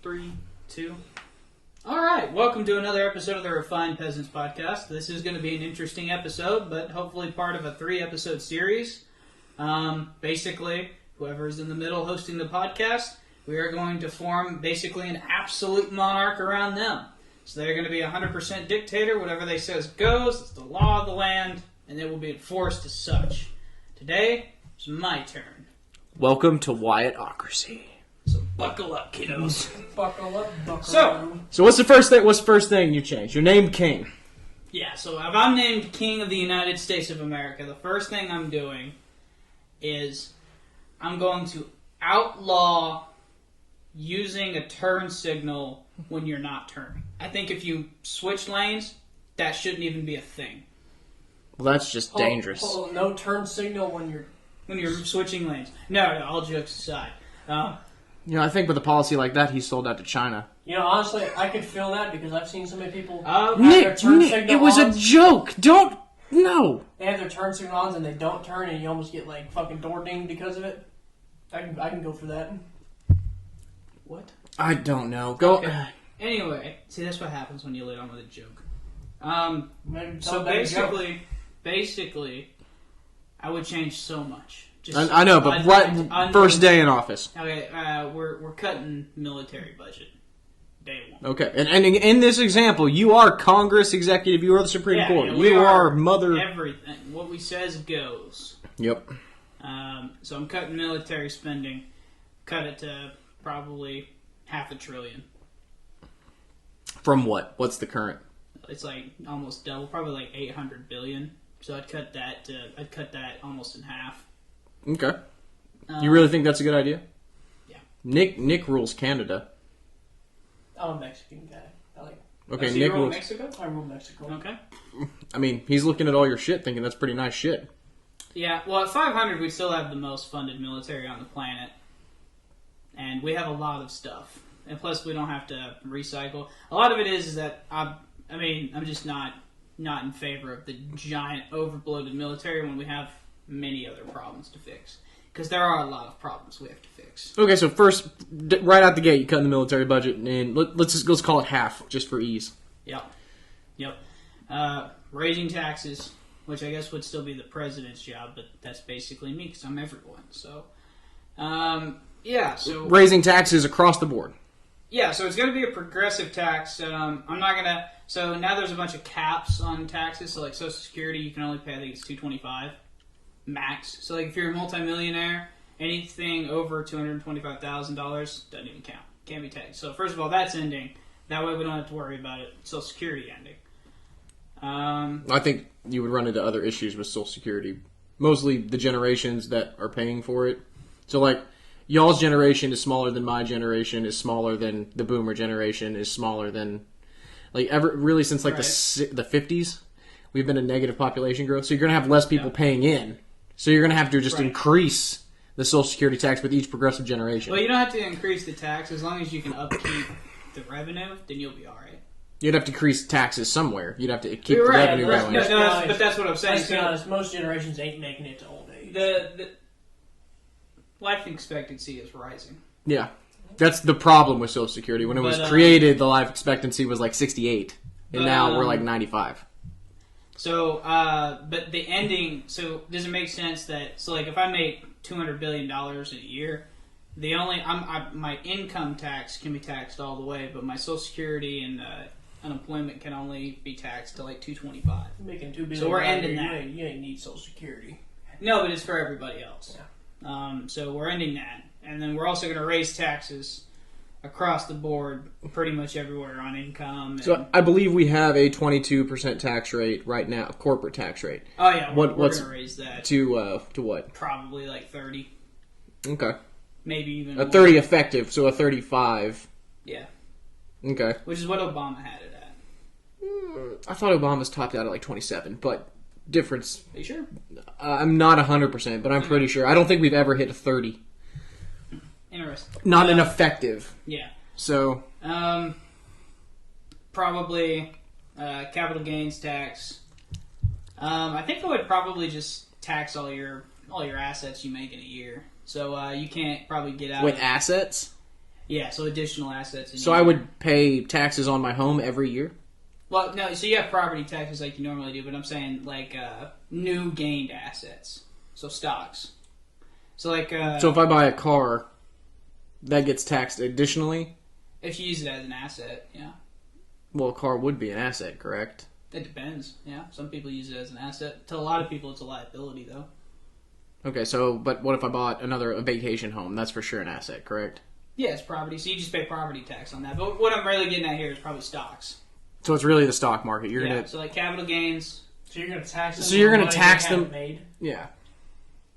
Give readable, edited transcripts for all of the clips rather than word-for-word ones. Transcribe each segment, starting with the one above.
3, 2. Alright, welcome to another episode of the Refined Peasants podcast. This is going to be an interesting episode, but hopefully part of a 3-episode series. Basically, whoever's in the middle hosting the podcast, we are going to form basically an absolute monarch around them. So they're going to be 100% dictator, whatever they says goes, it's the law of the land, and it will be enforced as such. Today, it's my turn. Welcome to Wyatt-Ocracy. So buckle up, kiddos. Buckle up, buckle So what's the first thing? What's the first thing you change? You're named king. Yeah, so if I'm named King of the United States of America, the first thing I'm doing is I'm going to outlaw using a turn signal when you're not turning. I think if you switch lanes, that shouldn't even be a thing. Well, that's just dangerous. No turn signal when you're switching lanes. No, all jokes aside. I think with a policy like that, he's sold out to China. Honestly, I could feel that because I've seen so many people Nick, their turn signal it was on. a joke. No. They have their turn signal on and they don't turn, and you almost get like fucking door dinged because of it. I can go for that. What? I don't know. Go. Okay. Anyway, see, that's what happens when you lead on with a joke. So basically, I would change so much. I know, but first day in office. Okay, we're cutting military budget. Day one. Okay, and in this example, you are Congress executive. You are the Supreme Court. We are mother. Everything. What we says goes. Yep. So I'm cutting military spending. Cut it to probably $500 billion. From what? What's the current? It's like almost double, probably like $800 billion. So I'd cut that almost in half. Okay. You really think that's a good idea? Yeah. Nick rules Canada. I'm a Mexican guy. Okay, so Nick you rule rules Mexico? I rule Mexico. Okay. I mean, he's looking at all your shit, thinking that's pretty nice shit. Yeah. Well, at 500, we still have the most funded military on the planet, and we have a lot of stuff. And plus, we don't have to recycle. A lot of it is that I'm just not in favor of the giant overbloated military when we have many other problems to fix. Because there are a lot of problems we have to fix. Okay, so first, right out the gate, you cut in the military budget, and let's call it half, just for ease. Yep. Raising taxes, which I guess would still be the president's job, but that's basically me, because I'm everyone. So, So raising taxes across the board. Yeah, so it's going to be a progressive tax. I'm not going to... So now there's a bunch of caps on taxes. So like Social Security, you can only pay, I think it's $225 max. So like if you're a multimillionaire, anything over $225,000 doesn't even count. Can't be taxed. So first of all, that's ending. That way we don't have to worry about it. Social Security ending. I think you would run into other issues with Social Security. Mostly the generations that are paying for it. So like... Y'all's generation is smaller than my generation, is smaller than the boomer generation, is smaller than... really since like the 50s, we've been a negative population growth. So you're going to have less people paying in. So you're going to have to just increase the Social Security tax with each progressive generation. Well, you don't have to increase the tax. As long as you can upkeep the revenue, then you'll be all right. You'd have to increase taxes somewhere. You'd have to keep the revenue going. But that's what I'm saying. Let's be honest, most generations ain't making it to old age. The life expectancy is rising. Yeah. That's the problem with Social Security. When it was created, the life expectancy was like 68. And now we're like 95. So, but the ending... So, does it make sense that... So, like, if I make $200 billion a year, my income tax can be taxed all the way, but my Social Security and unemployment can only be taxed to like $225. You're making $2 billion. So, we're ending that. You ain't need Social Security. No, but it's for everybody else. Yeah. So we're ending that. And then we're also going to raise taxes across the board pretty much everywhere on income. So I believe we have a 22% tax rate right now, corporate tax rate. Oh, yeah. We're going to raise that. To what? Probably like 30. Okay. Maybe even a 30 effective, so a 35. Yeah. Okay. Which is what Obama had it at. I thought Obama's topped out at like 27, but... difference. Are you sure? I'm not 100%, but I'm pretty sure. I don't think we've ever hit a 30. Interesting. Not an effective. Yeah. So. Probably capital gains tax. I think I would probably just tax all your assets you make in a year. So you can't probably get out with assets. Yeah, so additional assets. So I would pay taxes on my home every year? Well, no, so you have property taxes like you normally do, but I'm saying like new gained assets. So stocks. So like... so if I buy a car, that gets taxed additionally? If you use it as an asset, yeah. Well, a car would be an asset, correct? It depends, yeah. Some people use it as an asset. To a lot of people, it's a liability, though. Okay, so, but what if I bought a vacation home? That's for sure an asset, correct? Yeah, it's property, so you just pay property tax on that. But what I'm really getting at here is probably stocks. So it's really the stock market. So like capital gains. So you're going to tax them. So you're going to tax them. Made? Yeah.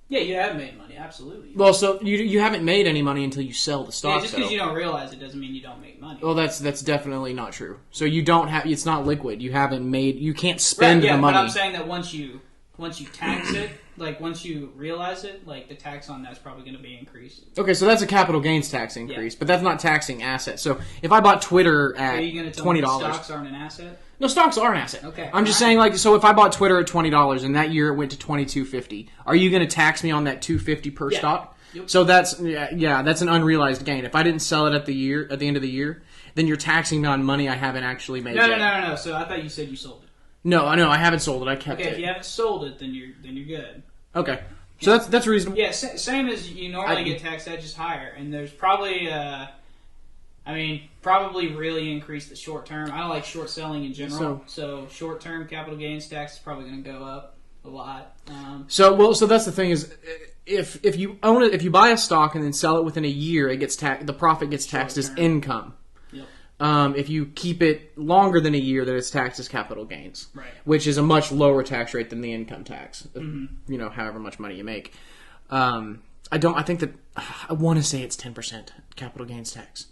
Yeah, you have made money, absolutely. Well, so you haven't made any money until you sell the stock. Yeah, just because you don't realize it doesn't mean you don't make money. Well, that's definitely not true. So you don't have. It's not liquid. You haven't made. You can't spend the money. But I'm saying that once you tax it, like once you realize it, like the tax on that's probably going to be increased. Okay, so that's a capital gains tax increase, but that's not taxing assets. So if I bought Twitter at $20, stocks aren't an asset. No, stocks are an asset. Okay. I'm just saying, like, so if I bought Twitter at $20 and that year it went to $22.50, are you going to tax me on that $2.50 per stock? Yep. So that's that's an unrealized gain. If I didn't sell it at the end of the year, then you're taxing me on money I haven't actually made. No. So I thought you said you sold it. No, I haven't sold it. I kept it. Okay, if you haven't sold it, then you're good. Okay, so that's reasonable. Yeah, same as you normally get taxed, that just higher, and there's probably. Probably really increase the short term. I don't like short selling in general, so short term capital gains tax is probably going to go up a lot. So that's the thing is, if you own it, if you buy a stock and then sell it within a year, it gets the profit gets taxed as income. Yep. If you keep it longer than a year, then it's taxed as capital gains, right? Which is a much lower tax rate than the income tax. Mm-hmm. However much money you make. I want to say it's 10% capital gains tax.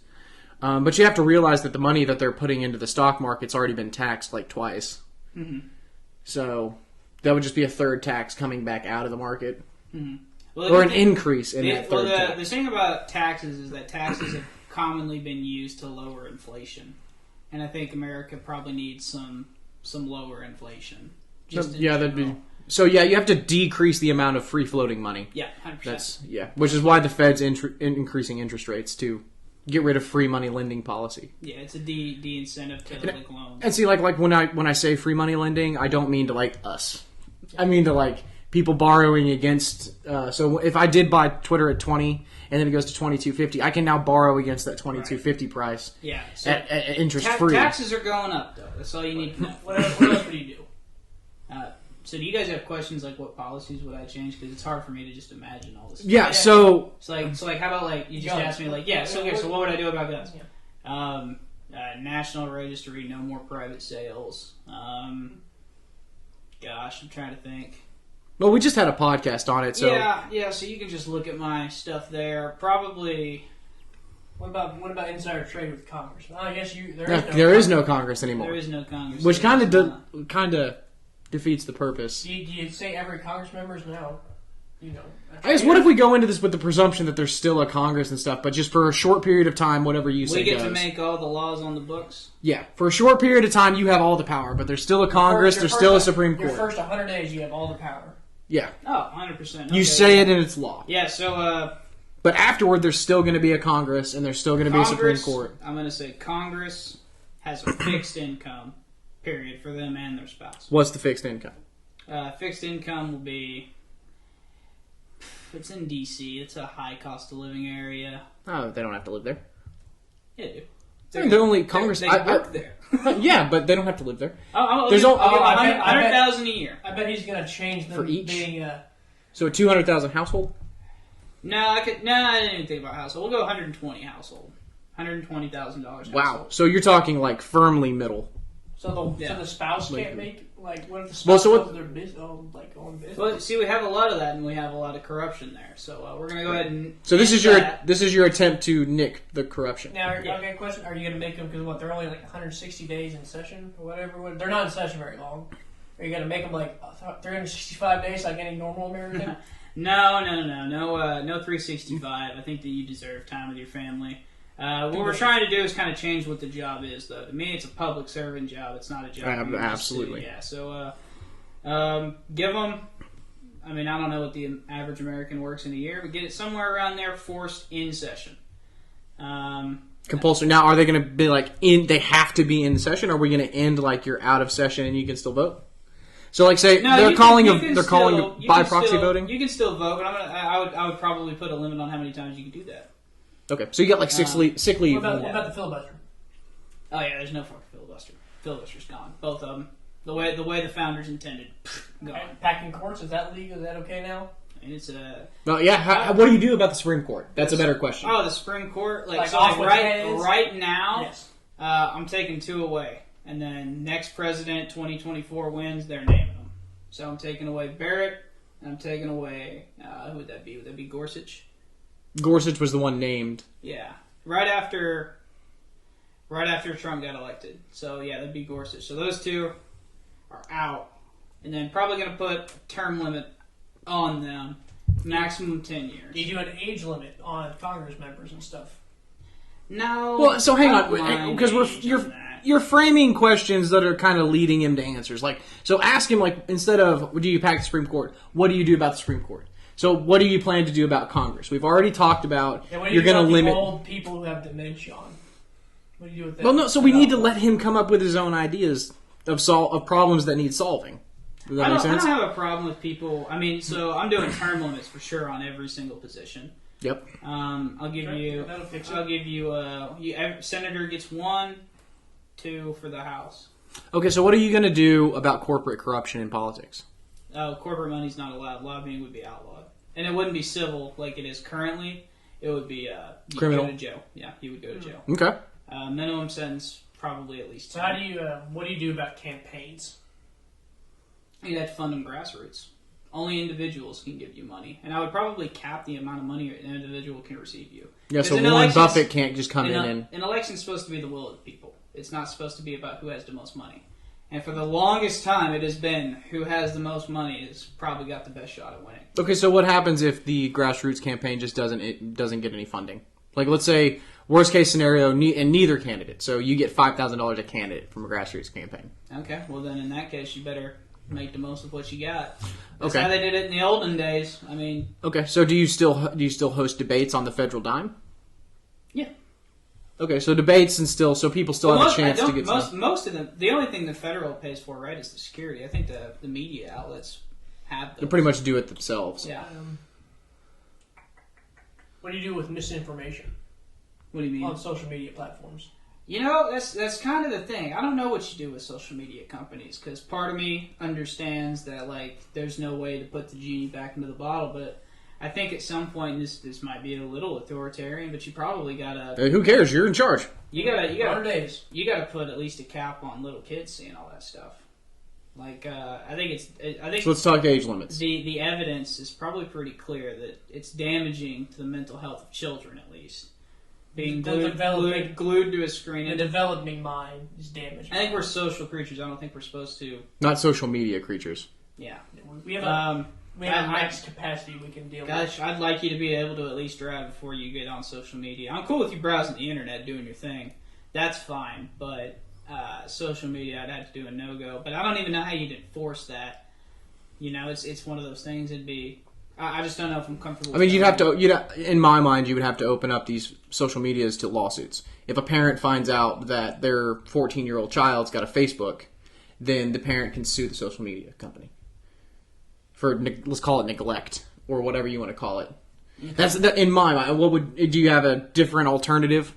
But you have to realize that the money that they're putting into the stock market's already been taxed like twice. Mm-hmm. So that would just be a third tax coming back out of the market. Mm-hmm. Well, or an increase in that third tax. The thing about taxes is that taxes have commonly been used to lower inflation. And I think America probably needs some lower inflation. That'd be... So, you have to decrease the amount of free-floating money. Yeah, 100%. Which is why the Fed's increasing interest rates, to get rid of free money lending policy. Yeah, it's a de-incentive to like loans. And see, like when I say free money lending, I don't mean to like us. I mean to like people borrowing against. So if I did buy Twitter at $20 and then it goes to $22.50, I can now borrow against that $22.50 price. Yeah, so at interest free. Taxes are going up though. That's all you need to know. What else would you do? So do you guys have questions like what policies would I change? Because it's hard for me to just imagine all this. Yeah, so like how about like you just asked me like so what would I do about guns? National registry, no more private sales. Gosh, I'm trying to think. Well, we just had a podcast on it, so yeah. So you can just look at my stuff there. Probably. What about insider trade with Congress? Well, I guess there is no Congress anymore. There is no Congress, which kind of defeats the purpose. Do you say every Congress member is now, I guess what if we go into this with the presumption that there's still a Congress and stuff, but just for a short period of time, whatever you say goes. We get to make all the laws on the books? Yeah. For a short period of time, you have all the power, but there's still a Congress, there's still a Supreme Court. Your first 100 days, you have all the power. Yeah. Oh, 100%. Okay. You say it and it's law. Yeah, so... but afterward, there's still going to be a Congress, and there's still going to be a Supreme Court. I'm going to say Congress has a fixed income, period, for them and their spouse. What's the fixed income? Fixed income will be... It's in D.C. It's a high cost of living area. Oh, they don't have to live there. Yeah, they do. They're only Congress. They work there. Yeah, but they don't have to live there. I'll give $100,000 a year. I bet he's going to change them for each. Being, so a 200,000 household. No, I didn't even think about household. We'll go 120 household. $120,000. Wow. So you're talking like firmly middle. So the spouse can't make what if the spouse owns their business, own business? Well, see, we have a lot of that, and we have a lot of corruption there. So we're going to go ahead and. So this is your attempt to nick the corruption. Now, okay, question: are you going to make them because they're only like 160 days in session or whatever? They're not in session very long. Are you going to make them like 365 days like any normal American? No, 365. I think that you deserve time with your family. What we're trying to do is kind of change what the job is, though. To me, it's a public servant job. It's not a job. Absolutely. Yeah. So, give them. I mean, I don't know what the average American works in a year, but get it somewhere around there, forced in session. Compulsory. Now, are they going to be like they have to be in session? Or are we going to end like you're out of session and you can still vote? So, like, say they're calling by proxy voting. You can still vote, but I would probably put a limit on how many times you can do that. Okay, so you got like sick leave. What about the filibuster? Oh yeah, there's no fucking filibuster. Filibuster's gone. Both of them. The way the founders intended. Gone. Packing courts, is that legal? Is that okay now? And it's Well, yeah. What do you do about the Supreme Court? That's a better question. Oh, the Supreme Court, right now. Yes. I'm taking 2 away, and then next president 2024 wins, they're naming them. So I'm taking away Barrett, and I'm taking away who would that be? Would that be Gorsuch? Gorsuch was the one named. Yeah, right after Trump got elected. So yeah, that'd be Gorsuch. So those 2 are out, and then probably going to put a term limit on them, maximum 10 years. Do you do an age limit on Congress members and stuff? No. Well, so hang on, because you're framing questions that are kind of leading him to answers. Like, so ask him, like, instead of do you pack the Supreme Court, what do you do about the Supreme Court? So what do you plan to do about Congress? We've already talked about you're going to limit old people who have dementia on. What do you do with that? Well, no. So we need to let him come up with his own ideas of problems that need solving. Does that make sense? I don't have a problem with people. I mean, so I'm doing term limits for sure on every single position. Yep. I'll give you. Senator gets 1, 2 for the House. Okay, so what are you going to do about corporate corruption in politics? Corporate money's not allowed. Lobbying would be outlawed, and it wouldn't be civil like it is currently. It would be criminal. Go to jail. Yeah, he would go to jail. Okay. Minimum sentence probably at least 10. So what do you do about campaigns? You'd have to fund them grassroots. Only individuals can give you money. And I would probably cap the amount of money an individual can receive you. Yeah, so Warren Buffett can't just come in and... An election's supposed to be the will of the people. It's not supposed to be about who has the most money. And for the longest time, it has been who has the most money has probably got the best shot at winning. Okay, so what happens if the grassroots campaign just doesn't get any funding? Like, let's say, worst case scenario, and neither candidate. So you get $5,000 a candidate from a grassroots campaign. Okay, well then in that case, you better make the most of what you got. That's how they did it in the olden days. I mean. Okay, so do you still host debates on the federal dime? Yeah. Okay, so debates and so people still have a chance to get most of them. The only thing the federal pays for, right, is the security. I think the media outlets have those. They pretty much do it themselves. Yeah. What do you do with misinformation? What do you mean? On social media platforms. You know, that's kind of the thing. I don't know what you do with social media companies, because part of me understands that, like, there's no way to put the genie back into the bottle, but I think at some point this might be a little authoritarian, but you probably gotta... Hey, who cares? You're in charge. You gotta put at least a cap on little kids seeing all that stuff. Like, I think so let's talk age limits. The evidence is probably pretty clear that it's damaging to the mental health of children, at least. Being glued to a screen. The developing mind is damaged. I think we're social creatures. I don't think we're supposed to... Not social media creatures. Yeah. We have a max capacity we can deal with. Gosh, I'd like you to be able to at least drive before you get on social media. I'm cool with you browsing the internet, doing your thing. That's fine. But social media, I'd have to do a no-go. But I don't even know how you'd enforce that. You know, it's one of those things. It'd be... I just don't know if I'm comfortable. I mean, in my mind, you would have to open up these social medias to lawsuits. If a parent finds out that their 14-year-old child's got a Facebook, then the parent can sue the social media company for, let's call it neglect, or whatever you want to call it. That's in my mind. Do you have a different alternative?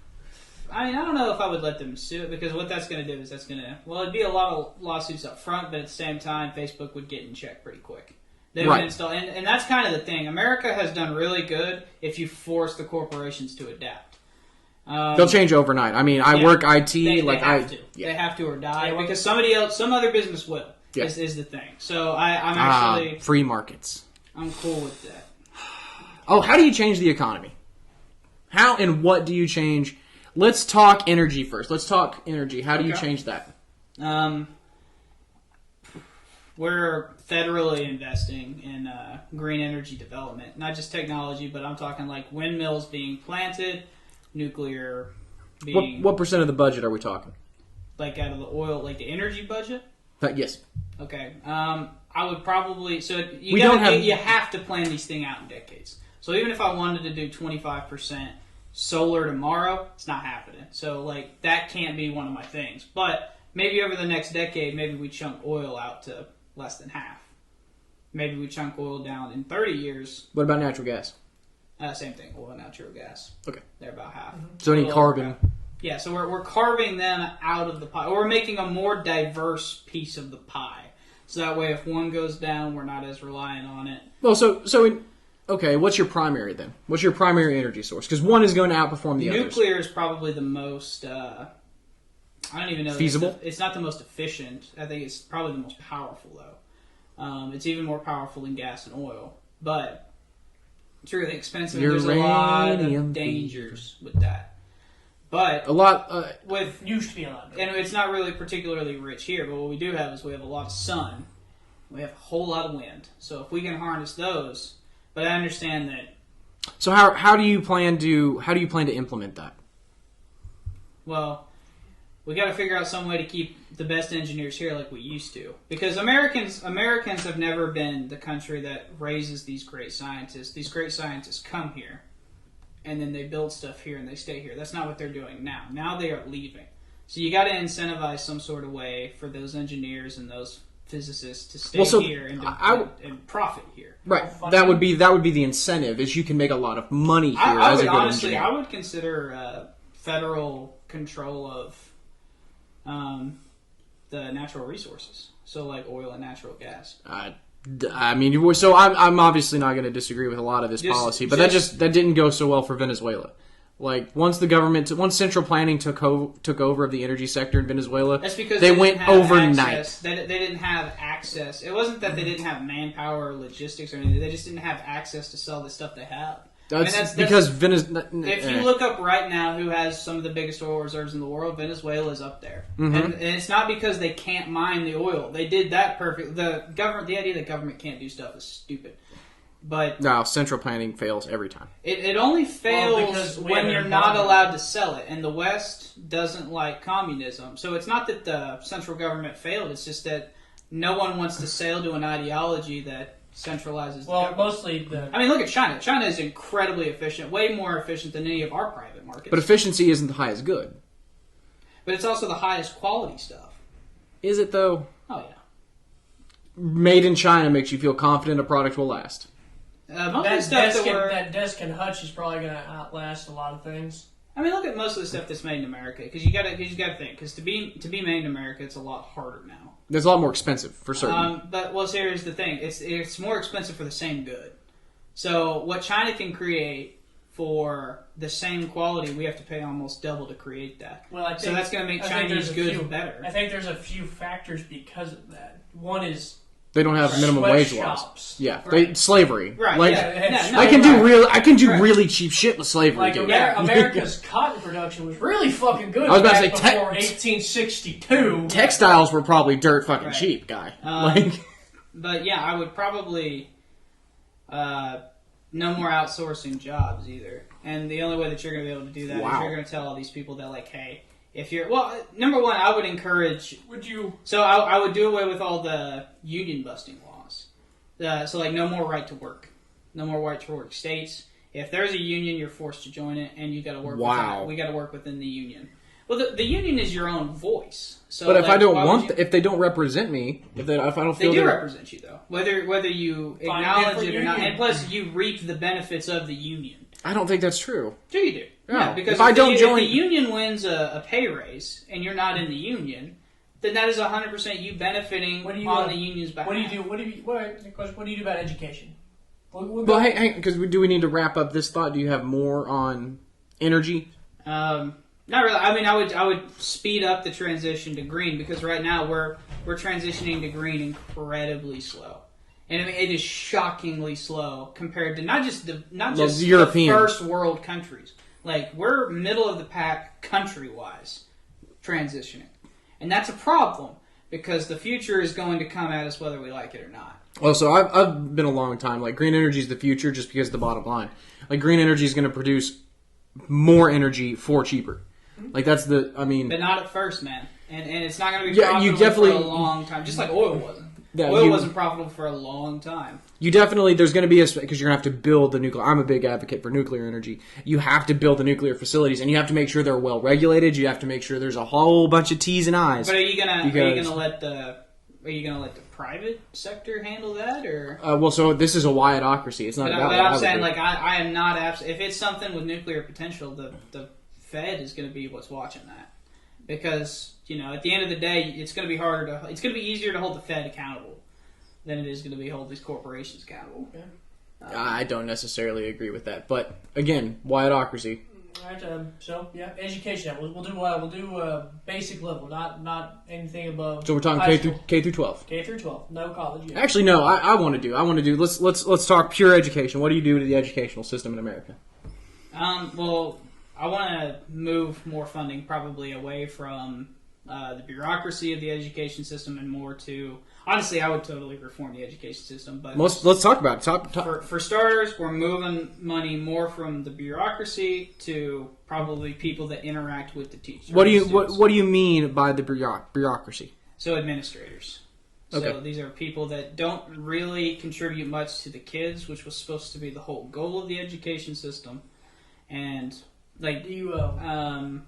I mean, I don't know if I would let them sue it, because what that's going to do is it'd be a lot of lawsuits up front, but at the same time, Facebook would get in check pretty quick. They would install, and that's kind of the thing. America has done really good if you force the corporations to adapt. They'll change overnight. I mean, I work IT. They have to. They have to or die, because some other business will. Yeah. Is the thing. So I'm actually free markets. I'm cool with that. Oh, how do you change the economy? How and what do you change? Let's talk energy first. Let's talk energy. How do you change that? We're federally investing in green energy development. Not just technology, but I'm talking like windmills being planted, nuclear being... What percent of the budget are we talking? Like out of the oil, like the energy budget? Yes. Okay. I would probably... So you have to plan these things out in decades. So even if I wanted to do 25% solar tomorrow. It's not happening. So, like, that can't be one of my things. But maybe over the next decade, maybe we chunk oil out to less than half. Maybe we chunk oil down in 30 years. What about natural gas? Same thing, oil and natural gas. Okay. They're about half. So any carbon. Yeah, so we're carving them out of the pie. Or we're making a more diverse piece of the pie. So that way if one goes down, we're not as reliant on it. Well, okay, what's your primary then? What's your primary energy source? Because one is going to outperform the others. Nuclear is probably the most, I don't even know. Feasible? It's not the most efficient. I think it's probably the most powerful, though. It's even more powerful than gas and oil. But it's really expensive. There's a lot of dangers with that. But a lot with used to be a lot, and it's not really particularly rich here. But what we do have is we have a lot of sun. We have a whole lot of wind. So if we can harness those, but I understand that. So how do you plan to implement that? Well, we got to figure out some way to keep the best engineers here like we used to. Because Americans have never been the country that raises these great scientists. These great scientists come here, and then they build stuff here and they stay here. That's not what they're doing now. Now they are leaving. So you got to incentivize some sort of way for those engineers and those physicists to stay here and profit here. Right. That would be the incentive, is you can make a lot of money here as a good engineer. I would consider federal control of the natural resources. So like oil and natural gas. I mean, so I'm obviously not going to disagree with a lot of this policy, but that didn't go so well for Venezuela. Like once central planning took over of the energy sector in Venezuela, that's because they went overnight. They didn't have access. It wasn't that they didn't have manpower or logistics or anything. They just didn't have access to sell the stuff they have. That's because Venezuela. If you look up right now who has some of the biggest oil reserves in the world, Venezuela is up there, and it's not because they can't mine the oil. They did that perfect. The idea that government can't do stuff is stupid. But no, central planning fails every time. It only fails when you're not allowed to sell it, and the West doesn't like communism. So it's not that the central government failed; it's just that no one wants to sail to an ideology that centralizes. Well, mostly I mean, look at China. China is incredibly efficient, way more efficient than any of our private markets. But efficiency isn't the highest good. But it's also the highest quality stuff. Is it though? Oh yeah. Made in China makes you feel confident a product will last. That desk and hutch is probably going to outlast a lot of things. I mean, look at most of the stuff that's made in America, because you got to think, because to be made in America, it's a lot harder now. It's a lot more expensive for certain. But here's the thing: it's more expensive for the same good. So what China can create for the same quality, we have to pay almost double to create that. Well, so that's going to make Chinese goods better. I think there's a few factors because of that. One is they don't have minimum wage laws. Yeah, right. Slavery. Right. Like, I can do really cheap shit with slavery. Like America's cotton production was really fucking good. I was about to say before 1862. Textiles were probably dirt fucking cheap, guy. But yeah, I would probably no more outsourcing jobs either. And the only way that you're going to be able to do that is you're going to tell all these people that like, hey. If you're number one, I would encourage. Would you? So I would do away with all the union busting laws. So like no more right to work, no more right to work states. If there's a union, you're forced to join it, and you got to work. We got to work within the union. Well, the union is your own voice. So, but if I don't if they don't represent me, if I don't feel they do represent you though, whether you acknowledge it or not, and plus you reap the benefits of the union. I don't think that's true. Sure you do. No. Yeah, because if the union wins a pay raise and you're not in the union, then that is 100% you benefiting on the union's behalf. What do you do? What do you do about education? Well, hey, because do we need to wrap up this thought? Do you have more on energy? Not really. I mean, I would speed up the transition to green because right now we're transitioning to green incredibly slow. And I mean, it is shockingly slow compared to not just the first world countries. Like, we're middle of the pack country-wise transitioning. And that's a problem because the future is going to come at us whether we like it or not. Well, so I've been a long time. Like, green energy is the future just because of the bottom line. Like, green energy is going to produce more energy for cheaper. Like, that's the, I mean... But not at first, man. And it's not going to be profitable for a long time. Just like oil wasn't. Yeah, oil wasn't profitable for a long time. You definitely, there's going to be because you're going to have to build the nuclear. I'm a big advocate for nuclear energy. You have to build the nuclear facilities, and you have to make sure they're well regulated. You have to make sure there's a whole bunch of T's and I's. But are you gonna let the private sector handle that, or? Well, so this is a Wyatt-Ocracy. It's not about that. I'm saying, I am not. If it's something with nuclear potential, the Fed is going to be what's watching that, because at the end of the day, it's going to be it's going to be easier to hold the Fed accountable than it is going to be hold these corporations accountable. Yeah. I don't necessarily agree with that, but again, Wyatt-Ocracy. All right, so yeah, education. We'll do basic level, not anything above. So we're talking K through 12. K through 12, no college yet. Actually, no. I want to do. Let's talk pure education. What do you do to the educational system in America? Well, I want to move more funding probably away from the bureaucracy of the education system and more to. Honestly, I would totally reform the education system, but let's talk about it. For starters, we're moving money more from the bureaucracy to probably people that interact with the teachers. What do you mean by the bureaucracy? So administrators. Okay. So these are people that don't really contribute much to the kids, which was supposed to be the whole goal of the education system, and I'll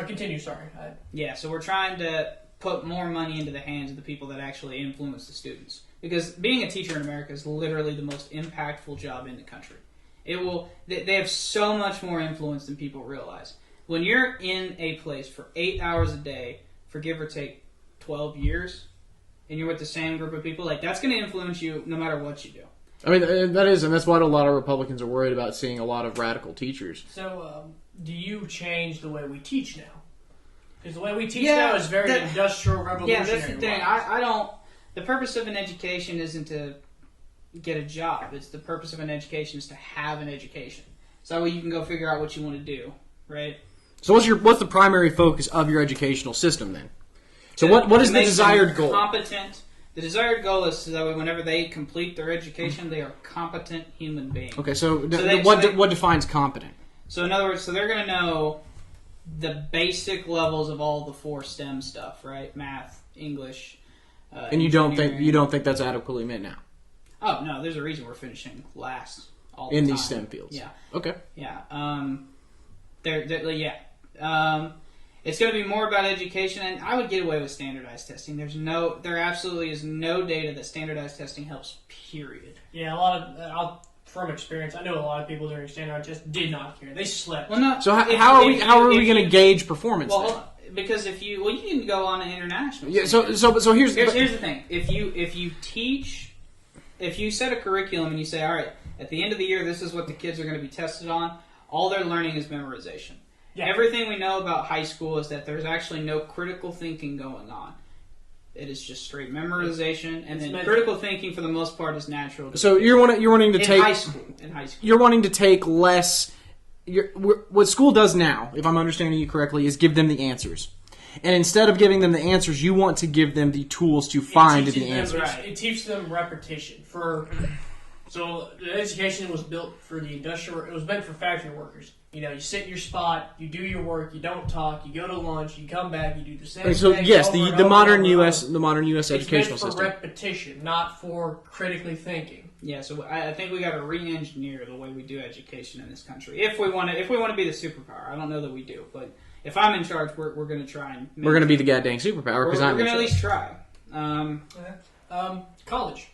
continue. Sorry. Yeah. So we're trying to put more money into the hands of the people that actually influence the students. Because being a teacher in America is literally the most impactful job in the country. They have so much more influence than people realize. When you're in a place for 8 hours a day, for give or take 12 years, and you're with the same group of people, that's going to influence you no matter what you do. I mean, that's why a lot of Republicans are worried about seeing a lot of radical teachers. So, do you change the way we teach now? Because the way we teach now is very industrial revolutionary. Yeah, that's the thing. I don't. The purpose of an education isn't to get a job. It's the purpose of an education is to have an education. So that way you can go figure out what you want to do, right? So what's the primary focus of your educational system then? So what is the desired goal? Competent. The desired goal is so that way whenever they complete their education, they are competent human beings. Okay, what defines competent? So in other words, they're going to know the basic levels of all the 4 STEM stuff, right? Math, English, and you don't think that's adequately met now? Oh no, there's a reason we're finishing last all the in time. These STEM fields. Yeah. Okay. Yeah. It's going to be more about education, and I would get away with standardized testing. There absolutely is no data that standardized testing helps. Period. Yeah, a lot of from experience, I know a lot of people during standardized tests did not care. They slept. Well, no. So how are we going to gauge performance? Well, because you can go on an international. Yeah. So here's the thing. If you set a curriculum and you say, all right, at the end of the year, this is what the kids are going to be tested on. All they're learning is memorization. Yeah. Everything we know about high school is that there's actually no critical thinking going on. It is just straight memorization, and then critical thinking for the most part is natural. So you're wanting to take in high school. You're wanting to take less. What school does now, if I'm understanding you correctly, is give them the answers, and instead of giving them the answers, you want to give them the tools to find the answers. Right. It teaches them repetition. So the education was built for the industrial. It was meant for factory workers. You sit in your spot, you do your work, you don't talk, you go to lunch, you come back, you do the same thing. So yes, the modern U.S. educational system. It's meant for repetition, not for critically thinking. Yeah, so I think we got to re-engineer the way we do education in this country. If we want to be the superpower, I don't know that we do, but if I'm in charge, we're going to try and. We're going to be the goddamn superpower because I'm. We're going to at least try. College.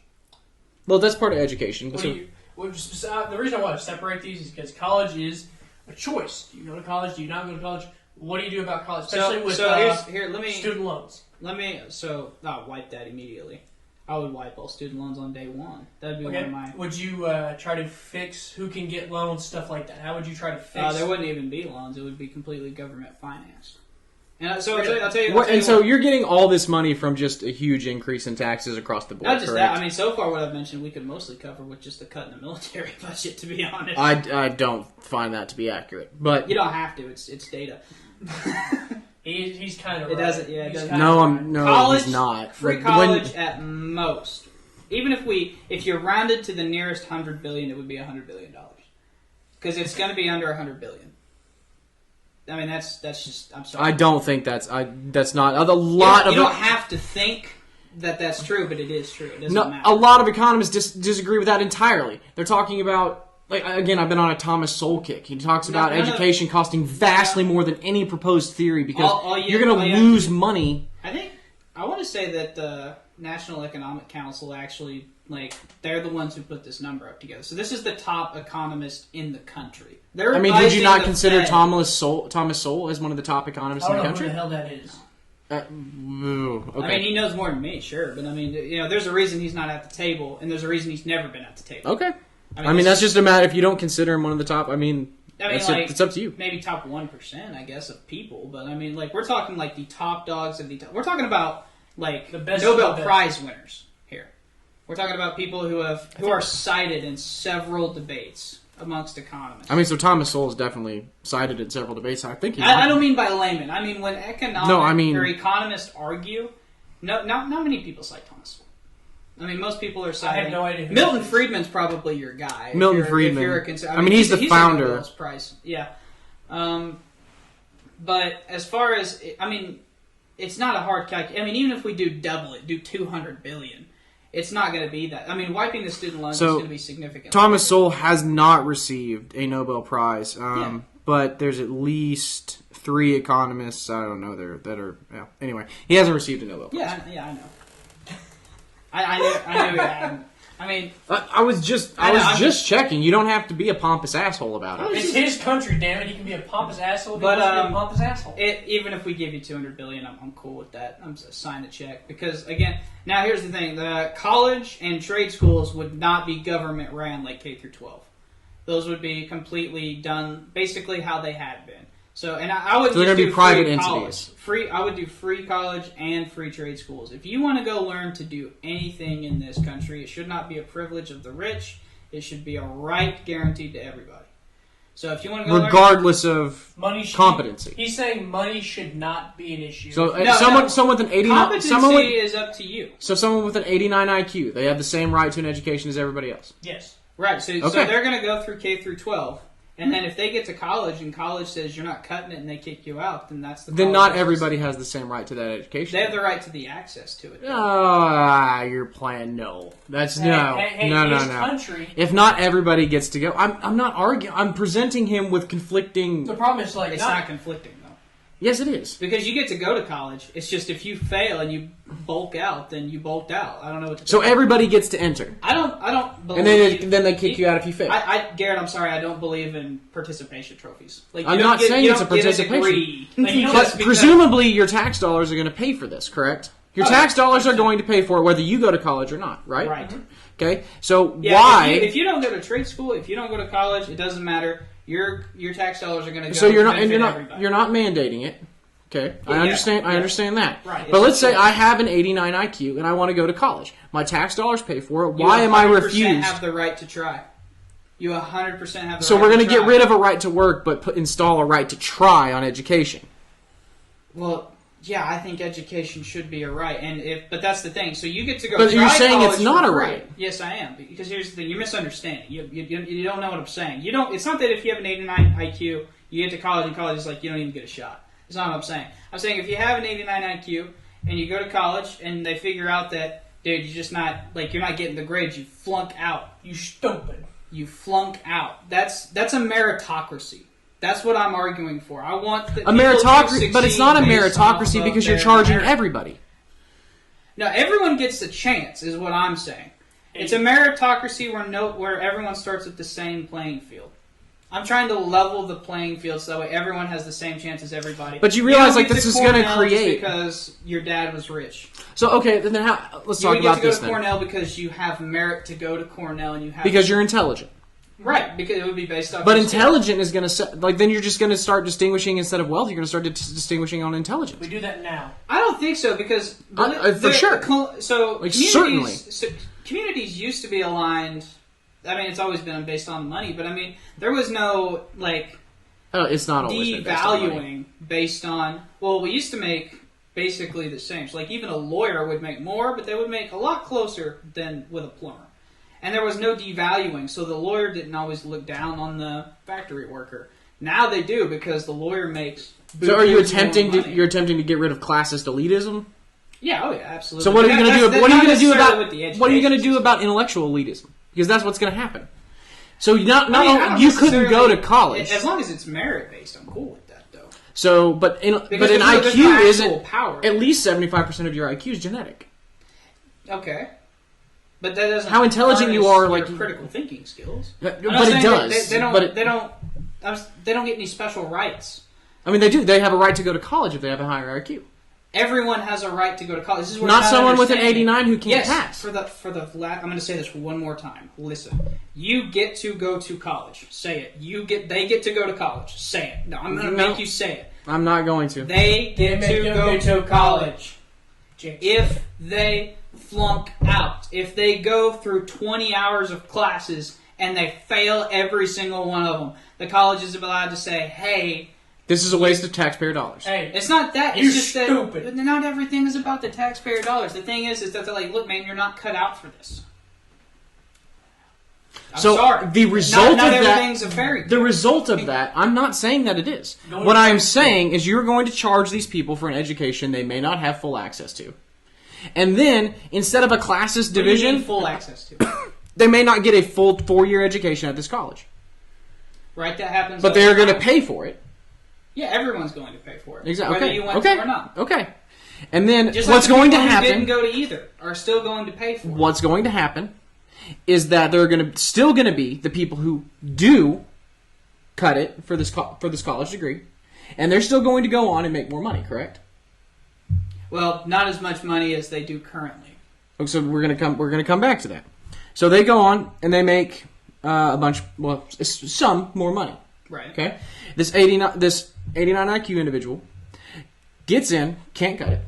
Well, that's part of education. The reason I want to separate these is because college is a choice. Do you go to college? Do you not go to college? What do you do about college? Especially with student loans. I'll wipe that immediately. I would wipe all student loans on day one. That'd be one of my... Would you try to fix who can get loans, stuff like that? How would you try to fix... There wouldn't even be loans. It would be completely government financed. And so I'll tell you. So you're getting all this money from just a huge increase in taxes across the board. Not just correct? that. I mean, so far what I've mentioned, we could mostly cover with just a cut in the military budget. To be honest, I don't find that to be accurate. But you don't have to. It's data. He's kind of. It doesn't. Yeah, it doesn't. No, college, he's not. Free college at most. Even if you're rounded to the nearest $100 billion, it would be $100 billion because it's going to be under $100 billion. I mean, that's just. I'm sorry. I don't think that's not a lot of. You don't have to think that's true, but it is true. It doesn't No, matter. a lot of economists disagree with that entirely. They're talking about, like, again, I've been on a Thomas Sowell kick. He talks about education costing vastly more than any proposed theory because you're going to lose money. I want to say that the National Economic Council actually, like, they're the ones who put this number up together. So this is the top economist in the country. Would you not consider Thomas Sowell as one of the top economists in the country? I don't know who the hell that is. Okay. I mean, he knows more than me, sure, but I mean, there's a reason he's not at the table, and there's a reason he's never been at the table. Okay. I mean that's just a matter. If you don't consider him one of the top, it's up to you. Maybe top 1%, I guess, of people, but I mean, like, we're talking like the top dogs of the top. We're talking about like the best Nobel Prize winners here. We're talking about people who are cited in several debates amongst economists. I mean, so Thomas Sowell is definitely cited in several debates. I think I don't mean by layman. I mean when economists argue. Not many people cite Thomas Sowell. I mean, most people are citing. I have no idea. Milton Friedman's probably your guy. Milton Friedman. He's the founder. Prize. Yeah. But as far as it's not a hard calculation. I mean, even if we do double it, do 200 billion. It's not going to be that. I mean, wiping the student loans is going to be significant. Thomas Sowell has not received a Nobel Prize, but there's at least 3 economists I don't know that are. Yeah. Anyway, he hasn't received a Nobel Prize. Yeah, I know. I knew he hadn't. I mean, I was just checking. You don't have to be a pompous asshole about it. It's his country, damn it. He can be a pompous asshole. But he wants to be a pompous asshole. Even if we give you $200 billion, I'm cool with that. I'm just sign the check because again, now here's the thing: the college and trade schools would not be government ran like K through 12. Those would be completely done basically how they had been. So, and I would. So they're going to be private entities. I would do free college and free trade schools. If you want to go learn to do anything in this country, it should not be a privilege of the rich. It should be a right guaranteed to everybody. So, if you want to go regardless of competency, he's saying money should not be an issue. So, someone with an 89, competency is up to you. So, someone with an 89 IQ, they have the same right to an education as everybody else. Yes. Right. So they're going to go through K through 12. And then if they get to college and college says you're not cutting it and they kick you out, then that's the then not everybody has the same right to that education. They have the right to the access to it. You're playing no. That's no. Country. If not everybody gets to go, I'm not arguing. I'm presenting him with conflicting. The problem is it's not conflicting though. Yes, it is. Because you get to go to college. It's just if you fail and you bulk out, then you bulked out. I don't know what to So everybody gets to enter. I don't believe... And then they kick you out if you fail. Garrett, I'm sorry, I don't believe in participation trophies. Like, I'm not saying it's a participation. But presumably your tax dollars are going to pay for this, correct? Your tax dollars are going to pay for it whether you go to college or not, right? Right. Okay, so why... If you don't go to trade school, if you don't go to college, it doesn't matter. Your tax dollars are going to go. So you're not mandating it. Okay, I understand that. Right. But let's say I have an 89 IQ and I want to go to college. My tax dollars pay for it. Why am I refused? You 100% have the right to try. You 100% have the right to try. So we're going to get rid of a right to work, but install a right to try on education. Well, yeah, I think education should be a right, but that's the thing. So you get to go. But you're saying it's not a right. Yes, I am. Because here's the thing: you're misunderstanding. You don't know what I'm saying. You don't. It's not that if you have an 89 IQ, you get to college, and college is like you don't even get a shot. That's not what I'm saying. I'm saying if you have an 89 IQ and you go to college and they figure out that, dude, you're just not you're not getting the grades, you flunk out. You stupid. You flunk out. That's a meritocracy. That's what I'm arguing for. I want a meritocracy, but it's not a meritocracy because you're charging everybody. No, everyone gets a chance, is what I'm saying. It's a meritocracy where everyone starts at the same playing field. I'm trying to level the playing field so that way everyone has the same chance as everybody. But you realize this is going to create because your dad was rich. So okay, then let's talk about this. You get to go to Cornell because you have merit to go to Cornell, and you have because you're intelligent. Right, because it would be based off. But intelligent is going to then you're just going to start distinguishing instead of wealth. You're going to start distinguishing on intelligence. We do that now. I don't think so because for sure. Communities used to be aligned. I mean, it's always been based on money, but I mean, there was no it's not always devaluing based on. Well, we used to make basically the same. So, even a lawyer would make more, but they would make a lot closer than with a plumber. And there was no devaluing, so the lawyer didn't always look down on the factory worker. Now they do because the lawyer makes. So, are you attempting to get rid of classist elitism? Yeah, oh yeah, absolutely. So what are you going to do? What are you going to do about? What are you going to do system. about intellectual elitism? Because that's what's going to happen. So you couldn't go to college as long as it's merit based. I'm cool with that though. So, but an IQ isn't power. At least 75% of your IQ is genetic. Okay, but that doesn't. How intelligent you are, like critical thinking skills. But it does. They don't get any special rights. I mean, they do. They have a right to go to college if they have a higher IQ. Everyone has a right to go to college. This is what not someone with an 89 who can't pass. I'm going to say this one more time. Listen, you get to go to college. Say it. They get to go to college. Say it. No, I'm going to make you say it. I'm not going to. They get to go to college. If they flunk out, if they go through 20 hours of classes and they fail every single one of them, the college is allowed to say, "Hey, this is a waste of taxpayer dollars." Hey, it's not that. It's just stupid. That not everything is about the taxpayer dollars. The thing is that they're like, look, man, you're not cut out for this. I'm sorry. The result not of everything's a fairy tale. The result of that, I'm not saying that it is. What I am saying is you're going to charge these people for an education they may not have full access to. And then, instead of a classes division... What do you mean full access to? They may not get a full 4-year education at this college. Right, that happens. But they're going to pay for it. Yeah, everyone's going to pay for it. Exactly. Whether you went to or not. Okay. And then just what's like going to people who happen... didn't go to either are still going to pay for it. What's going to happen is that there are still going to be the people who do cut it for this college degree, and they're still going to go on and make more money, correct? Well, not as much money as they do currently. So we're going to come back to that. So they go on and they make some more money. Right. Okay. This 89 IQ individual gets in, can't cut it.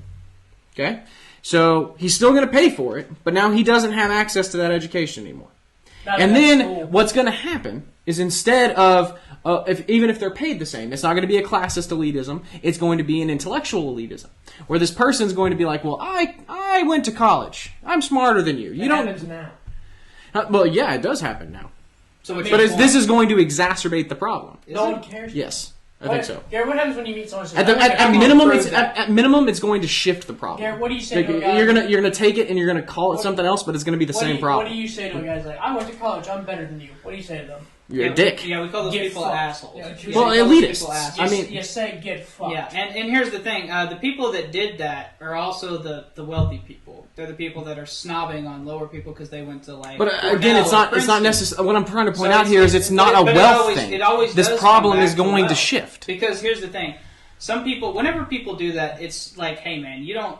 Okay. So he's still going to pay for it, but now he doesn't have access to that education anymore. And then what's going to happen is instead of even if they're paid the same, it's not going to be a classist elitism. It's going to be an intellectual elitism, where this person's going to be like, "Well, I went to college. I'm smarter than you. You don't." Happens now. Well, yeah, it does happen now. So this is going to exacerbate the problem. No one cares. Yes. I think so. Garrett, what happens when you meet someone? At minimum, it's going to shift the problem. Garrett, what do you say to a guy? You're gonna take it and you're gonna call it something else, but it's gonna be the same problem. What do you say to a guy like, "I went to college, I'm better than you"? What do you say to them? You're a dick. Yeah, we call those people assholes. Yeah, well, elitists. I mean, you say get fucked. Yeah, and here's the thing: the people that did that are also the wealthy people. They're the people that are snobbing on lower people because they went to like. But again, it's not necessary. What I'm trying to point out here is it's not a wealth thing. It always this problem is going to shift because here's the thing: some people, whenever people do that, it's like, hey man, you don't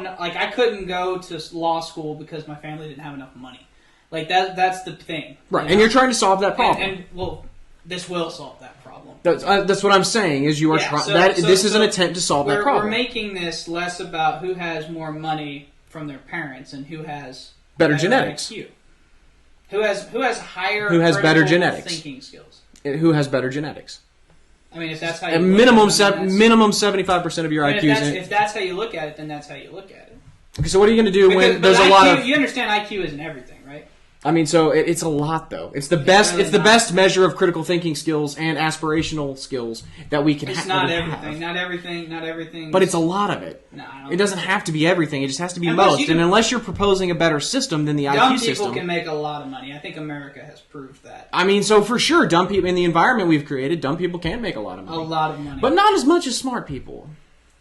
know. Like I couldn't go to law school because my family didn't have enough money. Like that's the thing, right? You know? And you're trying to solve that problem. And well, this will solve that problem. That's what I'm saying. Is you are this is an attempt to solve that problem. We're making this less about who has more money from their parents and who has better genetics. IQ. Who has better genetics, thinking skills. Who has better genetics? I mean, if that's how you minimum 75% of your IQ. If that's how you look at it, then that's how you look at it. Okay, so what are you going to do when there's a lot of? You understand IQ isn't everything, right? I mean, so it's a lot though. It's the best. It's the best measure of critical thinking skills and aspirational skills that we can. It's not everything. Not everything. But it's a lot of it. No, it doesn't have to be everything. It just has to be most. And unless you're proposing a better system than the IQ system, dumb people can make a lot of money. I think America has proved that. I mean, so for sure, dumb people in the environment we've created, dumb people can make a lot of money. A lot of money, but not as much as smart people.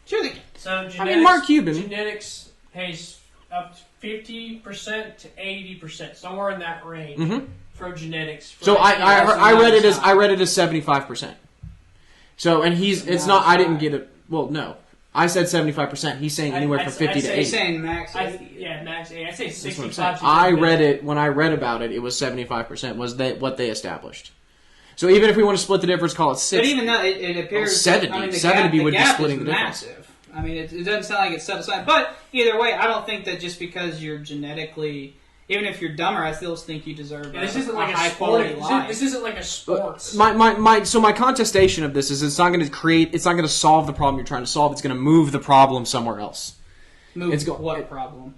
Sure they can. So genetics, I mean, Mark Cuban. Genetics pays up to 50% to 80%, somewhere in that range for genetics. So I read it as 75%. So and it's not. I didn't get it. Well, no, I said 75%. He's saying anywhere from 50 to 80. He's saying max 80. Yeah, max 80. I say 65. I read it when I read about it. It was 75%. Was what they established. So even if we want to split the difference, call it 60. But even though it appears 70. I mean, 70 would be splitting the difference. Massive. I mean, it doesn't sound like it's set aside. But either way, I don't think that just because you're genetically, even if you're dumber, I still think you deserve this isn't like high quality life. This isn't like a sports. My contestation of this is it's not going to solve the problem you're trying to solve. It's going to move the problem somewhere else. What problem?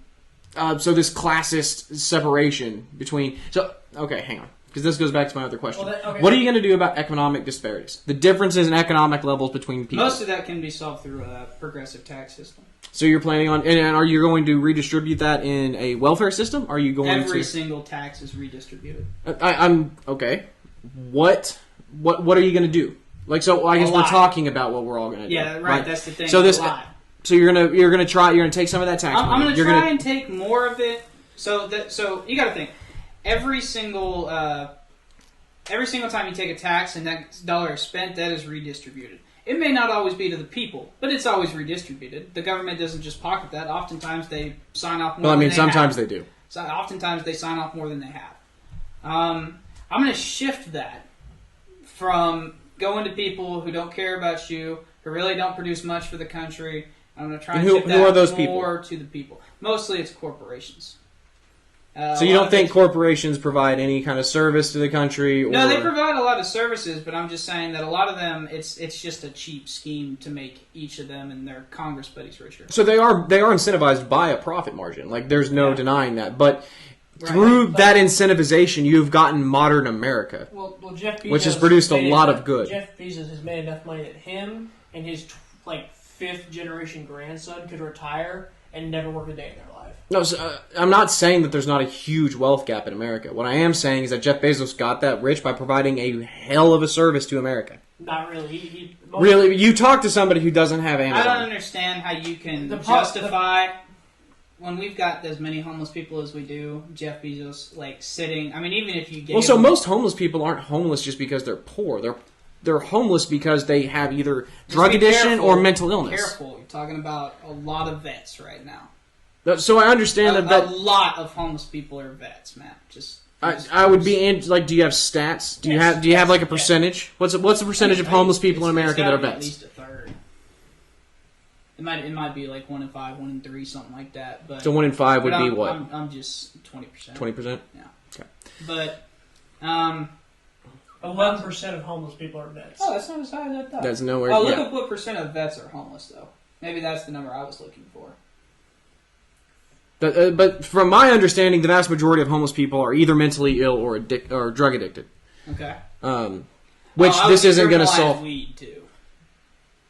So this classist separation between. So okay, hang on. because this goes back to my other question. Well, okay. What are you going to do about economic disparities? The differences in economic levels between people. Most of that can be solved through a progressive tax system. So you're planning on, and are you going to redistribute that in a welfare system? Are you going Every to... single tax is redistributed. I'm okay. What are you going to do? Like, so I guess we're talking about what we're all going to do. Yeah, right. That's the thing. So a lot. So you're gonna take some of that tax money. I'm gonna try and take more of it. So you got to think. Every single time you take a tax and that dollar is spent, that is redistributed. It may not always be to the people, but it's always redistributed. The government doesn't just pocket that. Oftentimes they sign off more well, I mean, than they sometimes have. they do. So oftentimes they sign off more than they have. I'm going to shift that from going to people who don't care about you, who really don't produce much for the country. I'm going to try and shift that who are those more people? to the people. Mostly it's corporations. So you don't think corporations provide any kind of service to the country? No, they provide a lot of services, but I'm just saying that a lot of them, it's just a cheap scheme to make each of them and their Congress buddies richer. So they are incentivized by a profit margin. Like, there's no denying that. But through that incentivization, you've gotten modern America, Well, Jeff Bezos, which has produced a lot of good. Jeff Bezos has made enough money that him and his fifth generation grandson could retire and never work a day in their life. No, I'm not saying that there's not a huge wealth gap in America. What I am saying is that Jeff Bezos got that rich by providing a hell of a service to America. Not really. Really, you talk to somebody who doesn't have Amazon. I don't understand how you can justify when we've got as many homeless people as we do. Jeff Bezos sitting. I mean, even if you get most homeless people aren't homeless just because they're poor. They're homeless because they have either drug addiction or mental illness. Careful, you're talking about a lot of vets right now. So I understand that a lot of homeless people are vets, man. I would be in, do you have stats? Do you have a percentage? What's the percentage of homeless people in America that are vets? At least a third. It might be 1 in 5, 1 in 3, something like that. But so 1 in 5 would be what? I'm just 20%. 20%. Yeah. Okay. But 11% of homeless people are vets. Oh, that's not as high as I thought. That's nowhere. Oh, look up what percent of vets are homeless, though. Maybe that's the number I was looking for. But from my understanding, the vast majority of homeless people are either mentally ill or drug addicted. Okay. Which this isn't going to solve. Weed too.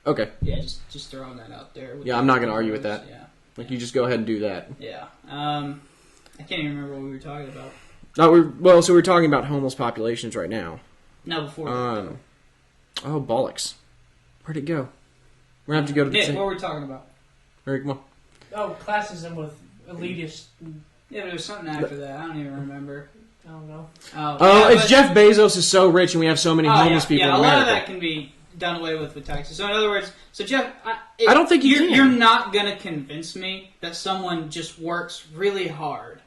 Okay. Yeah, just throwing that out there. Yeah, I'm not going to argue with that. Yeah. You just go ahead and do that. Yeah. I can't even remember what we were talking about. So we're talking about homeless populations right now. No, before. Oh, bollocks! Where'd it go? We're gonna have to go to the. Nick, what were we talking about? Eric, come on. Oh, classism with elitist. Yeah, but there was something after that. I don't even remember. I don't know. It's Jeff Bezos is so rich and we have so many homeless people in America. A lot of that can be done away with taxes. So in other words, Jeff, I don't think you're not going to convince me that someone just works really hard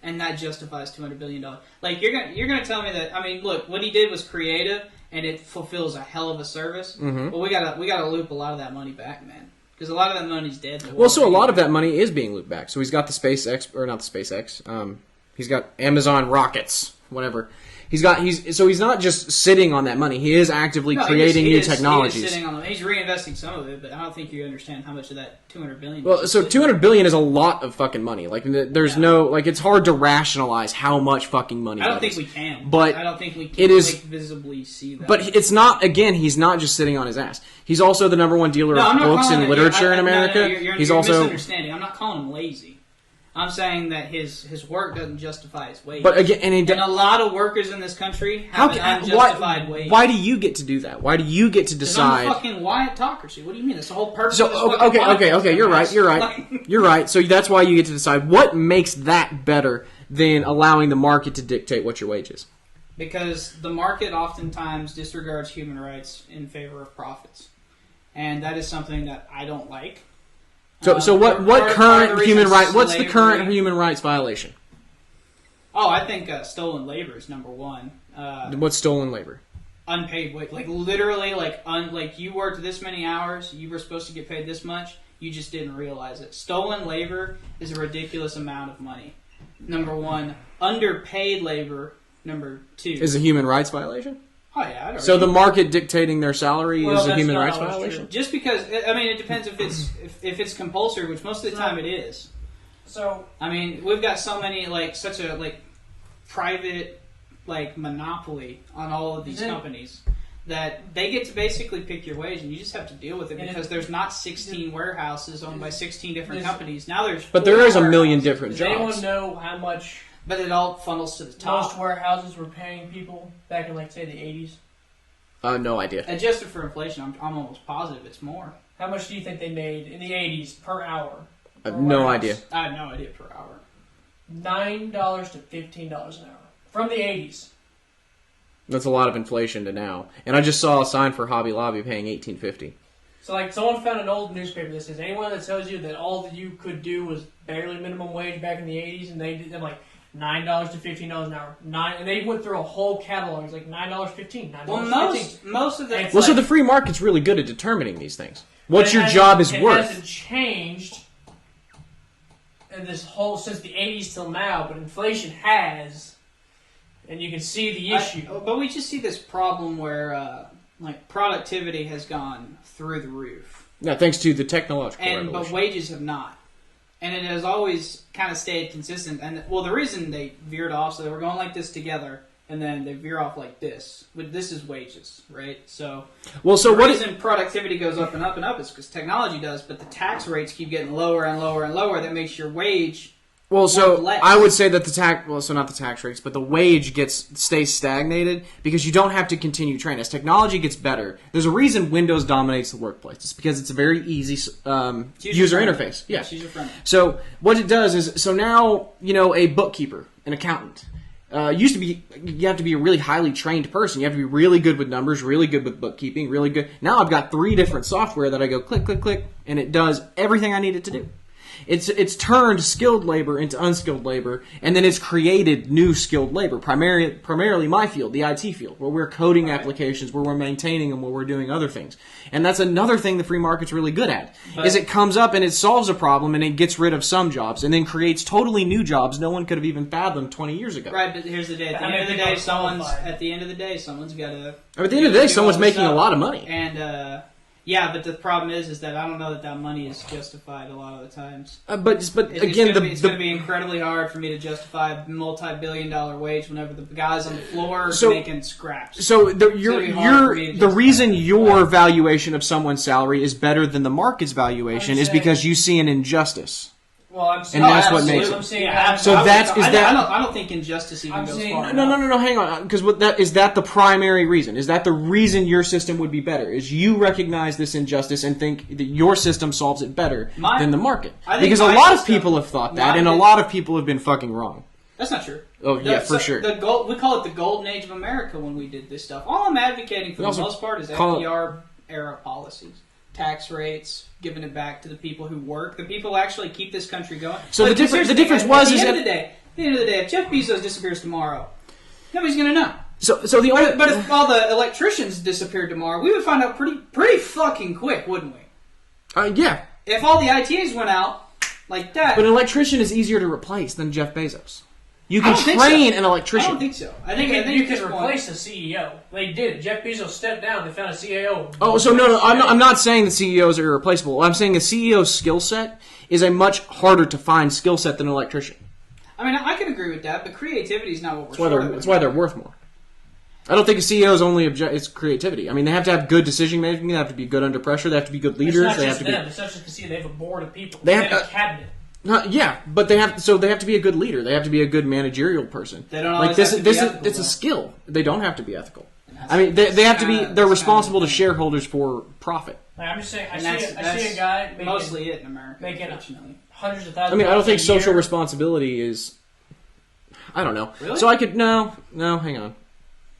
and that justifies $200 billion. You're gonna tell me that? I mean, look, what he did was creative and it fulfills a hell of a service. Mm-hmm. But we gotta loop a lot of that money back, man. Because a lot of that money's dead. Well, so a lot of that money is being looped back. So he's got the SpaceX, or not the SpaceX. He's got Amazon rockets, whatever. He's not just sitting on that money. He is actively creating new technologies. He is sitting on them. He's reinvesting some of it, but I don't think you understand how much of that $200 billion. Well, so $200 billion is a lot of fucking money. There's no it's hard to rationalize how much fucking money. I don't think we can. But I don't think we can. It is visibly see that. But it's not. Again, he's not just sitting on his ass. He's also the number one dealer of books and literature in America. You're misunderstanding. I'm not calling him lazy. I'm saying that his work doesn't justify his wage. But again, and a lot of workers in this country have an unjustified wage. Why do you get to do that? Why do you get to decide? I'm a fucking Wyatt-Ocracy. What do you mean? That's the whole purpose. So of this okay. You're right. You're right. So that's why you get to decide. What makes that better than allowing the market to dictate what your wage is? Because the market oftentimes disregards human rights in favor of profits, and that is something that I don't like. So what current human right? What's the current human rights violation? Oh, I think stolen labor is number one. What's stolen labor? Unpaid wage, literally, you worked this many hours, you were supposed to get paid this much, you just didn't realize it. Stolen labor is a ridiculous amount of money. Number one, underpaid labor. Number two, is a human rights violation. Oh yeah. So the market dictating their salary is a human rights violation. Just because, I mean, it depends if it's compulsory, which most of the time it is. So I mean, we've got so many such a private like monopoly on all of these companies that they get to basically pick your wage, and you just have to deal with it because there's not 16 warehouses owned by 16 different companies. Now there's but there is a million different jobs. Does anyone know how much? But it all funnels to the top. Most warehouses were paying people back in, like, say, the 80s. No idea. Adjusted for inflation, I'm almost positive it's more. How much do you think they made in the 80s per hour? I have no idea. I have no idea per hour. $9 to $15 an hour from the 80s. That's a lot of inflation to now. And I just saw a sign for Hobby Lobby paying $18.50. So, like, someone found an old newspaper that says anyone that tells you that all that you could do was barely minimum wage back in the 80s, and they did them like $9 to $15 an hour. And they went through a whole catalog. It's like $9.15, $9.15. Well, most of the... Well, so the free market's really good at determining these things. What your job is worth. It hasn't changed in this whole, since the 80s till now, but inflation has, and you can see the issue. But we just see this problem where, like, productivity has gone through the roof. Yeah, thanks to the technological revolution. But wages have not. And it has always kind of stayed consistent. And, well, the reason they veered off, so they were going like this together, and then they veer off like this. But this is wages, right? So, the reason productivity goes up and up and up is because technology does, but the tax rates keep getting lower and lower and lower. That makes your wage less. I would say that not the tax rates, but the wage stays stagnated because you don't have to continue training. As technology gets better, there's a reason Windows dominates the workplace. It's because it's a very easy user interface. Yeah. It's user-friendly. So what it does is, now, a bookkeeper, an accountant, used to be, you have to be a really highly trained person. You have to be really good with numbers, really good with bookkeeping, really good. Now I've got 3 different software that I go click, click, click, and it does everything I need it to do. It's turned skilled labor into unskilled labor, and then it's created new skilled labor, primarily my field, the IT field, where we're coding applications, where we're maintaining them, where we're doing other things. And that's another thing the free market's really good at, is it comes up and it solves a problem and it gets rid of some jobs and then creates totally new jobs no one could have even fathomed 20 years ago. Right, but here's the day. At the end of the day, someone's got to... At the end of the day, someone's making a lot of money. And, yeah, but the problem is that I don't know that money is justified a lot of the times. But it's again, it's going to be incredibly hard for me to justify a multi-billion-dollar wage whenever the guys on the floor are making scraps. So the reason your valuation of someone's salary is better than the market's valuation is because you see an injustice. Well, I'm saying, and that's what makes it. I don't think injustice even goes far. No. Hang on, because is that the primary reason? Is that the reason your system would be better? Is you recognize this injustice and think that your system solves it better than the market? Because a lot of people have thought that, and a lot of people have been fucking wrong. That's not true. Oh yeah, for sure. We call it the golden age of America when we did this stuff. All I'm advocating for the most part is FDR era policies. Tax rates, giving it back to the people who work, the people who actually keep this country going. So the difference was at the end of the day, if Jeff Bezos disappears tomorrow, nobody's going to know. But if all the electricians disappeared tomorrow, we would find out pretty fucking quick, wouldn't we? Yeah. If all the ITs went out like that, but an electrician is easier to replace than Jeff Bezos. You can train an electrician. I don't think so. I think you can replace the CEO. They did. Jeff Bezos stepped down. They found a CEO. Oh, so no. I'm not saying that CEOs are irreplaceable. I'm saying a CEO's skill set is a much harder to find skill set than an electrician. I mean, I can agree with that, but creativity is not what we're short of. That's why they're worth more. I don't think a CEO's only it's creativity. I mean, they have to have good decision making. They have to be good under pressure. They have to be good leaders. It's not just them. It's not just the CEO. They have a board of people. They have a cabinet. But they have to be a good leader. They have to be a good managerial person. They don't always have to be ethical, it's a skill. They don't have to be ethical. I mean, they have to be. They're responsible to shareholders for profit. Like, I'm just saying. I see a guy making, mostly it in America, making hundreds of thousands. I mean, I don't think social responsibility is. I don't know. Really? So I could no. Hang on.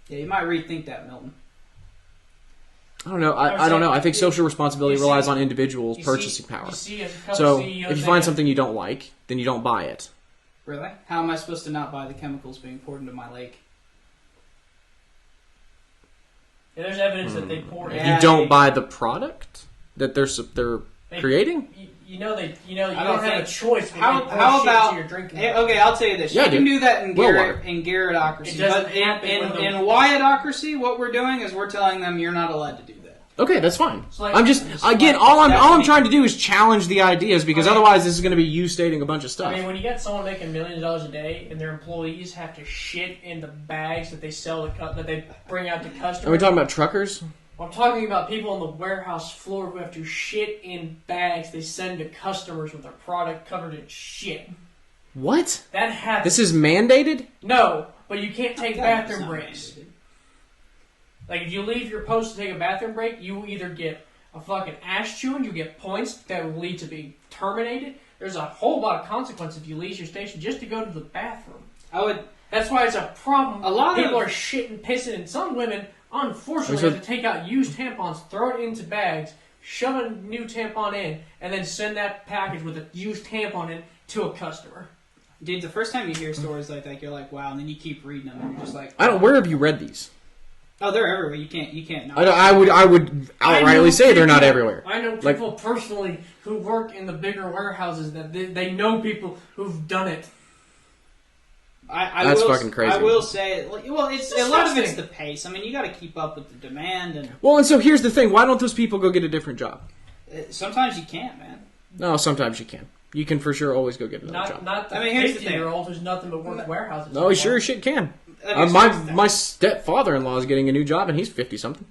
Yeah, you might rethink that, Milton. I don't know. I don't know. I think social responsibility relies on individuals' purchasing power. So if you find something you don't like, then you don't buy it. Really? How am I supposed to not buy the chemicals being poured into my lake? Yeah, there's evidence that they poured. You don't buy the product that they're creating. You don't have a choice. How about your drinking? Okay, I'll tell you this. Yeah, you can do that in Wyatt-Ocracy. Wyatt-Ocracy. But in Wyatt-Ocracy, what we're doing is we're telling them you're not allowed to do that. Okay, that's fine. Like, I'm just again all I'm trying to do is challenge the ideas because otherwise this is going to be you stating a bunch of stuff. I mean, when you got someone making millions of dollars a day and their employees have to shit in the bags that they sell that they bring out to customers. Are we talking about truckers? I'm talking about people on the warehouse floor who have to shit in bags they send to customers with their product covered in shit. What? That happens. This is mandated? No, but you can't take bathroom breaks. Like, if you leave your post to take a bathroom break, you will either get a fucking ass chewing, you get points that will lead to being terminated. There's a whole lot of consequences if you leave your station just to go to the bathroom. That's why it's a problem. A lot of people are shitting, pissing, and some women, unfortunately, have to take out used tampons, throw it into bags, shove a new tampon in, and then send that package with a used tampon in to a customer. Dude, the first time you hear stories like that, you're like, wow, and then you keep reading them, and you're just like... Where have you read these? Oh, they're everywhere. You can't not. I would outrightly say they're not everywhere. I know people personally who work in the bigger warehouses that they know people who've done it. That's fucking crazy. I will say, well, it's a lot of it's the pace. I mean, you got to keep up with the demand and. Well, and so here's the thing: why don't those people go get a different job? Sometimes you can't, man. No, sometimes you can. You can for sure always go get another job. Not the 50-year-old who's nothing but works warehouses. No, he sure as shit can. My stepfather-in-law is getting a new job, and he's 50-something.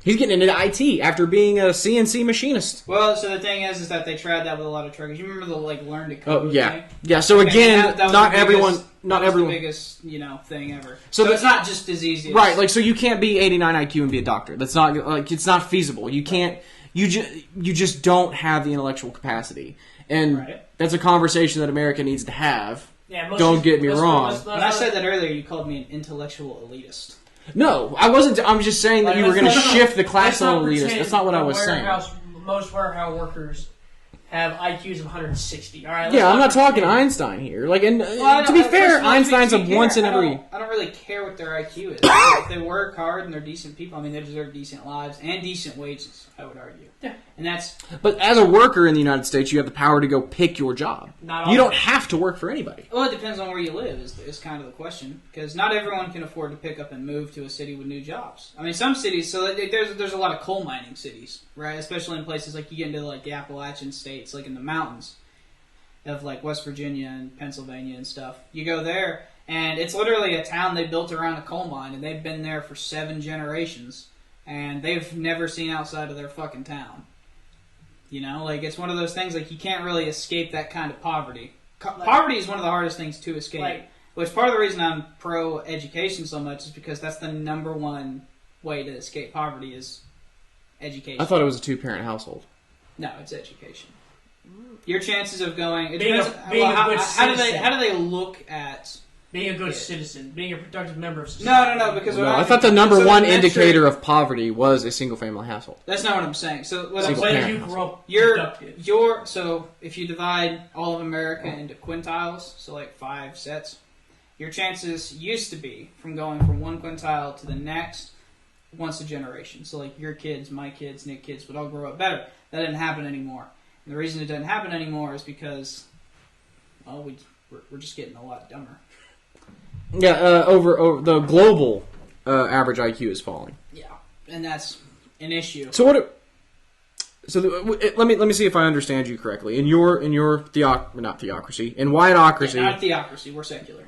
He's getting into IT after being a CNC machinist. Well, so the thing is that they tried that with a lot of truckers. You remember the learn to code? Oh yeah, thing? yeah. So again, not everyone. The biggest thing ever. So it's not just as easy. Right, like so you can't be 89 IQ and be a doctor. That's not it's not feasible. You can't. You just don't have the intellectual capacity, and that's a conversation that America needs to have. Yeah, don't get me wrong. When I said that earlier, you called me an intellectual elitist. No, I wasn't. I'm just saying that you were going to shift the class on elitist. That's not what I was saying. Most warehouse workers have IQs of 160. All right. Yeah, I'm not talking Einstein here. Like, and to be fair, Einstein's a once in every. I don't really care what their IQ is. If they work hard and they're decent people, I mean, they deserve decent lives and decent wages. I would argue. Yeah. And that's. But as a worker in the United States, you have the power to go pick your job. You don't have to work for anybody. Well, it depends on where you live. Is kind of the question, because not everyone can afford to pick up and move to a city with new jobs. I mean, some cities. So there's a lot of coal mining cities, right? Especially in places like you get into like the Appalachian states, like in the mountains of like West Virginia and Pennsylvania and stuff. You go there, and it's literally a town they built around a coal mine, and they've been there for 7 generations. And they've never seen outside of their fucking town. You know, like, it's one of those things, like, you can't really escape that kind of poverty. Poverty is one of the hardest things to escape. Which part of the reason I'm pro-education so much is because that's the number one way to escape poverty is education. I thought it was a 2-parent household. No, it's education. Your chances of going... How do they look at... Being a good citizen, being a productive member of society. No, because... I thought the number one indicator of poverty was a single-family household. That's not what I'm saying. So what I'm saying, you grew up productive. So if you divide all of America into quintiles, so like 5 sets, your chances used to be from going from one quintile to the next once a generation. So like your kids, my kids, Nick's kids would all grow up better. That didn't happen anymore. And the reason it doesn't happen anymore is because, well, we're just getting a lot dumber. Yeah, over the global average IQ is falling. Yeah, and that's an issue. So what? Let me see if I understand you correctly. In not theocracy, in Wyatt-Ocracy. Yeah, not theocracy. We're secular.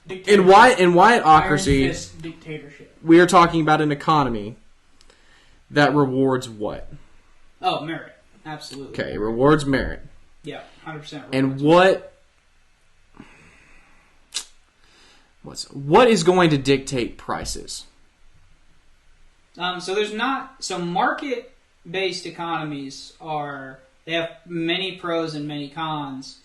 In Wyatt-Ocracy, dictatorship. We are talking about an economy that rewards what? Oh, merit. Absolutely. Okay, rewards merit. Yeah, 100%. And what is going to dictate prices? So market-based economies they have many pros and many cons.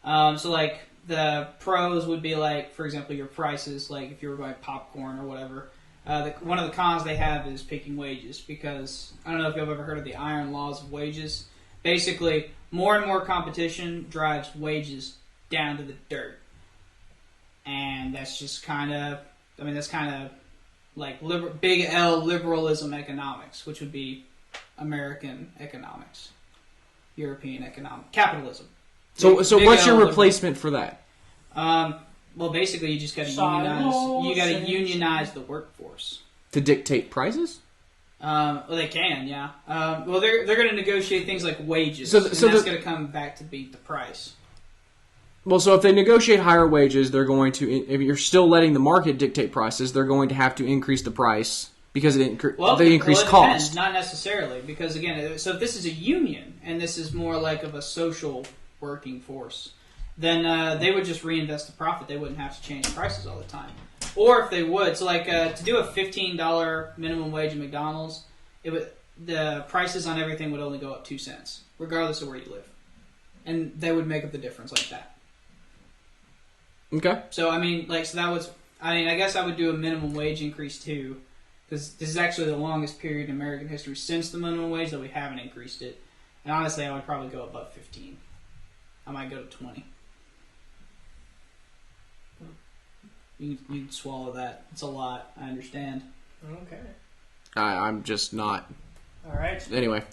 So like the pros would be like, for example, your prices, like if you were buying popcorn or whatever. One of the cons they have is picking wages, because I don't know if you've ever heard of the iron laws of wages. Basically, more and more competition drives wages down to the dirt. And that's just kind of like big L liberalism economics, which would be American economics, European economic capitalism. So what's your replacement for that? Well, basically, you just got to unionize. You got to unionize the workforce to dictate prices. Well, they can, yeah. Well, they're going to negotiate things like wages, so that's going to come back to beat the price. Well, so if they negotiate higher wages, they're going to. If you're still letting the market dictate prices, they're going to have to increase the price because they increase cost. Not necessarily, because again, so if this is a union and this is more like of a social working force, then they would just reinvest the profit. They wouldn't have to change prices all the time. Or if they would, so like to do a $15 minimum wage at McDonald's, the prices on everything would only go up 2 cents, regardless of where you live, and they would make up the difference like that. Okay. So I guess I would do a minimum wage increase too, because this is actually the longest period in American history since the minimum wage that we haven't increased it. And honestly, I would probably go above 15. I might go to 20. You'd swallow that. It's a lot. I understand. Okay. I'm just not. All right. Anyway,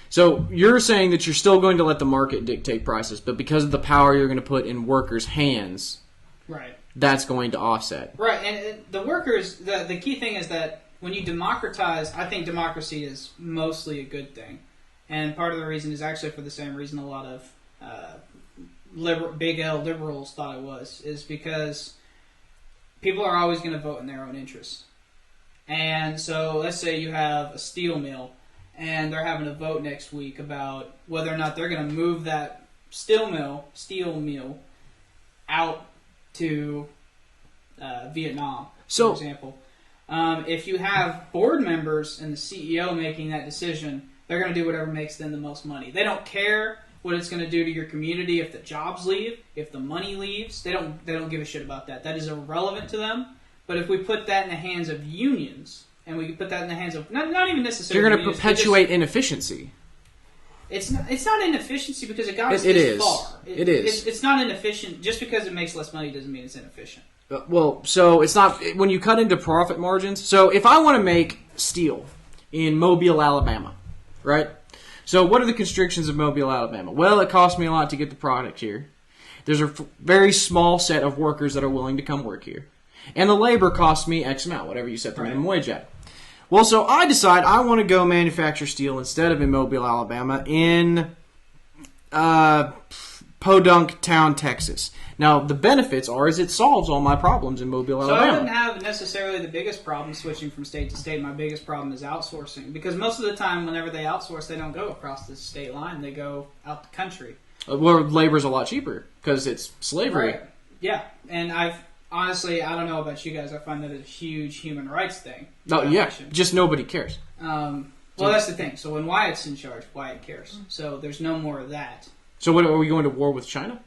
so you're saying that you're still going to let the market dictate prices, but because of the power you're going to put in workers' hands, right, that's going to offset. Right, and the workers, the key thing is that when you democratize, I think democracy is mostly a good thing. And part of the reason is actually for the same reason a lot of big L liberals thought it was, is because people are always going to vote in their own interests. And so let's say you have a steel mill, and they're having a vote next week about whether or not they're going to move that steel mill out to Vietnam, for example. If you have board members and the CEO making that decision, they're going to do whatever makes them the most money. They don't care what it's going to do to your community if the jobs leave, if the money leaves. They don't give a shit about that. That is irrelevant to them. But if we put that in the hands of unions, and we put that in the hands of not even necessarily, you're going to perpetuate inefficiency. It's not inefficiency because it got us this is. Far. It is. It's not inefficient. Just because it makes less money doesn't mean it's inefficient. Well, so it's not when you cut into profit margins. So if I want to make steel in Mobile, Alabama, right? So what are the constrictions of Mobile, Alabama? Well, it costs me a lot to get the product here. There's a very small set of workers that are willing to come work here. And the labor costs me X amount, whatever you set the minimum wage at. Well, so I decide I want to go manufacture steel instead of in Mobile, Alabama, in Podunk Town, Texas. Now, the benefits are is it solves all my problems in Mobile, Alabama. So I wouldn't have necessarily the biggest problem switching from state to state. My biggest problem is outsourcing. Because most of the time, whenever they outsource, they don't go across the state line. They go out the country. Where labor's a lot cheaper because it's slavery. Right. Yeah, and honestly, I don't know about you guys. I find that a huge human rights thing. Oh, yeah. Just nobody cares. Well, that's the thing. So when Wyatt's in charge, Wyatt cares. So there's no more of that. So what, are we going to war with China?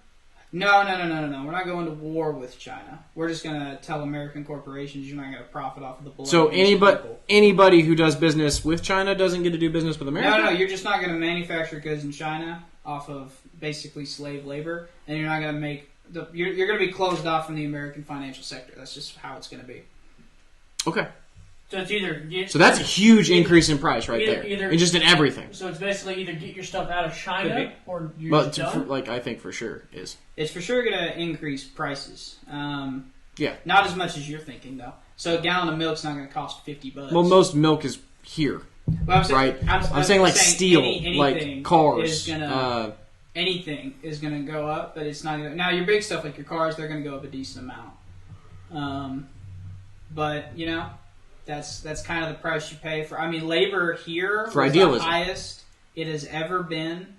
No. We're not going to war with China. We're just going to tell American corporations you're not going to profit off of the blood. So anybody who does business with China doesn't get to do business with America? No. You're just not going to manufacture goods in China off of basically slave labor, and you're not going to make... You're going to be closed off from the American financial sector. That's just how it's going to be. Okay. So it's either so that's a huge increase in price right there, and just in everything. So it's basically either get your stuff out of China or you're just done. I think for sure is. It's for sure going to increase prices. Yeah. Not as much as you're thinking though. So a gallon of milk's not going to cost $50. Well, most milk is here. Well, I'm saying like steel, like cars. Anything is going to go up, but it's not going to... Now, your big stuff like your cars, they're going to go up a decent amount. But, that's kind of the price you pay for... I mean, labor here for was idealism. The highest it has ever been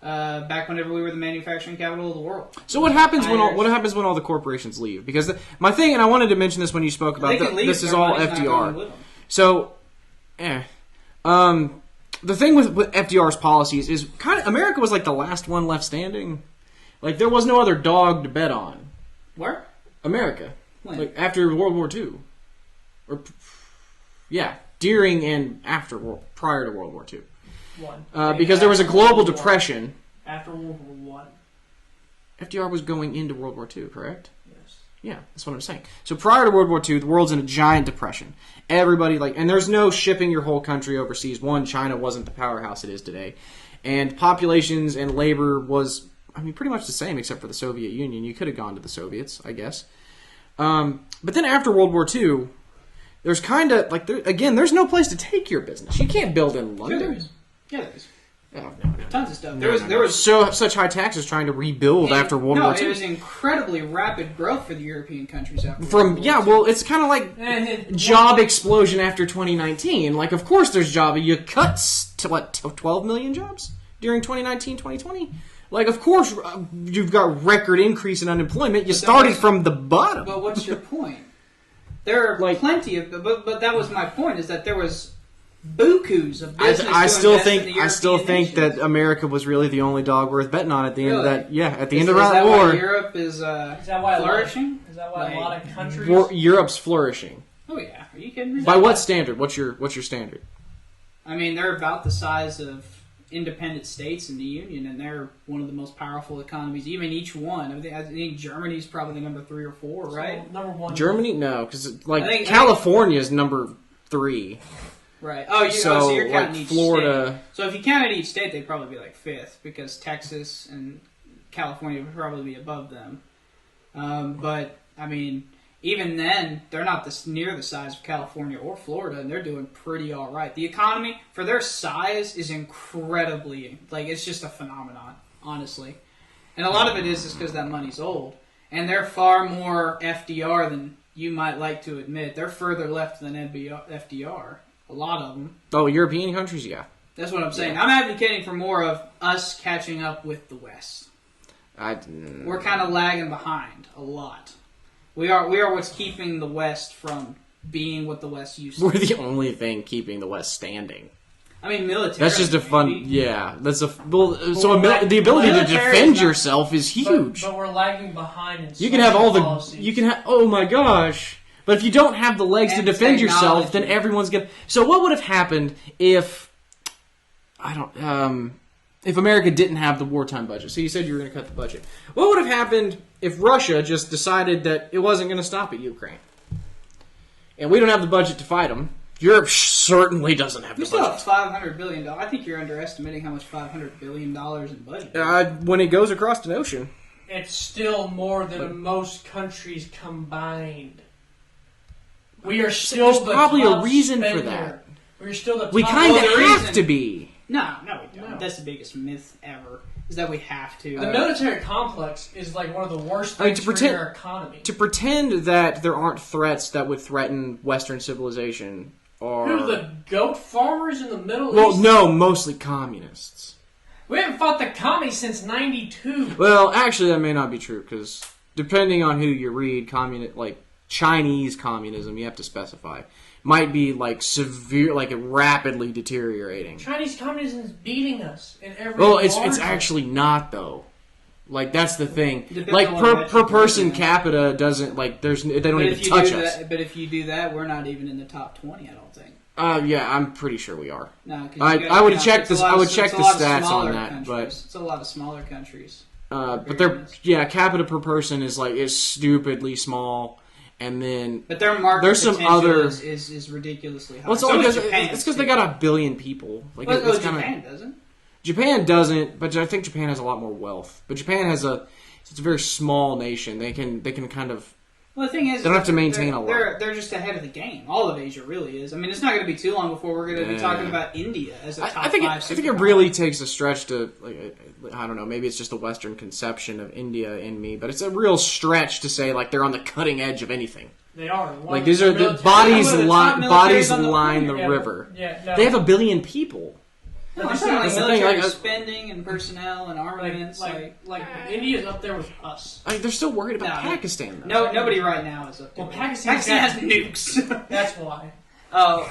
back whenever we were the manufacturing capital of the world. So what happens when all the corporations leave? Because my thing, and I wanted to mention this when you spoke about this is all FDR. So, the thing with FDR's policies is kind of America was like the last one left standing. Like there was no other dog to bet on. Where? America. When? Like after World War II. During and prior to World War II. Because there was a global depression. After World War I. FDR was going into World War II, correct? Yes. Yeah, that's what I'm saying. So prior to World War II, the world's in a giant depression. Everybody, and there's no shipping your whole country overseas. One, China wasn't the powerhouse it is today. And populations and labor was, pretty much the same except for the Soviet Union. You could have gone to the Soviets, I guess. But then after World War II, there's kind of like there's no place to take your business. You can't build in London. Sure there is. Yeah, there is. Oh, no. Tons of stuff. There was such high taxes trying to rebuild after World War II. No, it was incredibly rapid growth for the European countries after World War II. Well, it's kind of like job explosion after 2019. Like, of course there's job. You cut to, 12 million jobs during 2019, 2020? Like, of course you've got record increase in unemployment. You started from the bottom. But what's your point? There are plenty of... But that was my point, is that there was... bukus of business. I still think that America was really the only dog worth betting on at the end of that. Yeah, at the end of that war. Europe is that why flourishing? Is that why a lot of countries? Europe's flourishing. Oh yeah, are you kidding me? By what standard? What's your standard? I mean, they're about the size of independent states in the Union, and they're one of the most powerful economies. Even each one. I think Germany's probably number 3 or 4, right? So, number 1. Germany, no, because California is number 3. Right. So you're counting each Florida. State. So if you counted each state, they'd probably be like 5th, because Texas and California would probably be above them. But I mean, even then, they're not near the size of California or Florida, and they're doing pretty all right. The economy for their size is incredibly it's just a phenomenon, honestly. And a lot of it is just because that money's old, and they're far more FDR than you might like to admit. They're further left than FDR. A lot of them. Oh, European countries, yeah. That's what I'm saying. Yeah. I'm advocating for more of us catching up with the West. We're kind of lagging behind a lot. We are what's keeping the West from being what the West used to be. We're the only thing keeping the West standing. I mean, military. That's just a fun... Yeah. That's a... the ability to defend yourself is huge. But we're lagging behind in you can have all policies. You can have... Oh my gosh... But if you don't have the legs to defend yourself, then everyone's gonna... So what would have happened if... if America didn't have the wartime budget? So you said you were going to cut the budget. What would have happened if Russia just decided that it wasn't going to stop at Ukraine? And we don't have the budget to fight them. Europe certainly doesn't have the budget. We still have $500 billion. I think you're underestimating how much $500 billion in budget is. When it goes across an ocean. It's still more than most countries combined. We are still There's probably a reason for that. We're still the top. We kind of have to be. No, we don't. No. That's the biggest myth ever, is that we have to. The military complex is like one of the worst things for our economy. To pretend that there aren't threats that would threaten Western civilization are... Who, the goat farmers in the Middle East? Well, no, mostly communists. We haven't fought the commies since 92. Well, actually, that may not be true, because depending on who you read, Chinese communism, you have to specify, might be severe, rapidly deteriorating. Chinese communism is beating us in every. Well, it's actually not though. That's the thing. Per person capita doesn't they don't even touch us. But if you do that, we're not even in the top 20. I don't think. Yeah, I'm pretty sure we are. No, I would check this. I would check the stats on that, countries. But it's a lot of smaller countries. But capita per person is stupidly small. And then, but their market there's some other is ridiculously high. Well, it's because they got 1 billion people. Japan doesn't. Japan doesn't, but I think Japan has a lot more wealth. But Japan it's a very small nation. They can kind of. Well, the thing is, they don't have to maintain a lot. They're just ahead of the game. All of Asia really is. I mean, it's not going to be too long before we're going to be talking about India as a top 5. I think it really takes a stretch to, I don't know, maybe it's just the Western conception of India in me, but it's a real stretch to say they're on the cutting edge of anything. They are. These are the bodies line the river. Yeah, no. They have 1 billion people. No, I'm saying military spending and personnel and armaments. India's up there with us. They're still worried about Pakistan, though. No, nobody right now is up there. Well, Pakistan has nukes. That's why. Oh,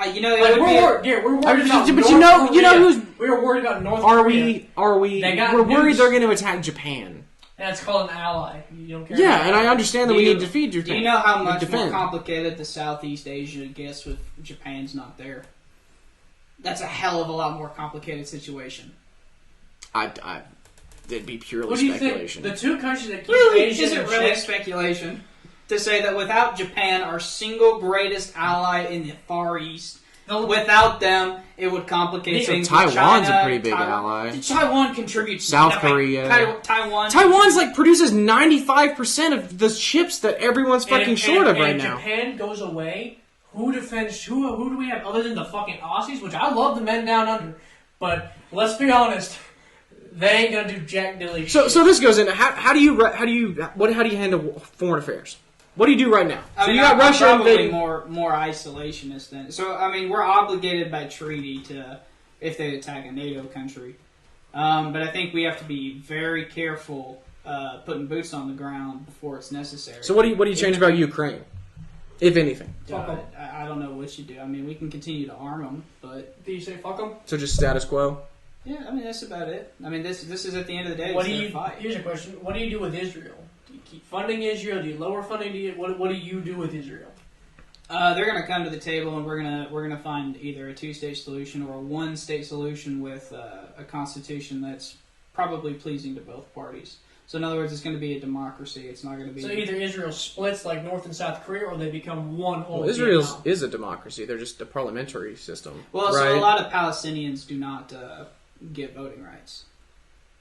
we're worried about North Korea. We're worried about North Korea. We're worried they're going to attack Japan. That's called an ally. You don't care. Yeah, and I understand that we need to defeat Japan. Do you know how much more complicated the Southeast Asia gets with Japan's not there? That's a hell of a lot more complicated situation. It'd be purely what do you speculation. Think? The two countries that keep Asia is it really speculation to say that without Japan, our single greatest ally in the Far East, without them, it would complicate things. Taiwan's a pretty big ally. Taiwan contributes. South Korea. Taiwan's produces 95% of the chips that everyone's fucking short of right now. If Japan goes away, who defends? Who do we have other than the fucking Aussies? Which I love the men down under, but let's be honest, they ain't gonna do jack dilly. So this goes into how do you handle foreign affairs? What do you do right now? I mean, you got Russia probably invading. more isolationist than. So I mean, we're obligated by treaty to if they attack a NATO country, but I think we have to be very careful putting boots on the ground before it's necessary. So what do you change about Ukraine, if anything? I don't know what you do. I mean, we can continue to arm them, but Do you say fuck them? So just status quo. yeah, I mean that's about it. I mean, this is at the end of the day. What it's do their you? fight. Here's a question: what do you do with Israel? Do you keep funding Israel? Do you lower funding? What do you do with Israel? They're going to come to the table, and we're gonna find either a two-state solution or a one-state solution with a constitution that's probably pleasing to both parties. So in other words, it's going to be a democracy. It's not going to be. So either Israel splits like North and South Korea, or they become one whole. Well, Israel is a democracy. They're just a parliamentary system. Well, right? so a lot of Palestinians do not get voting rights,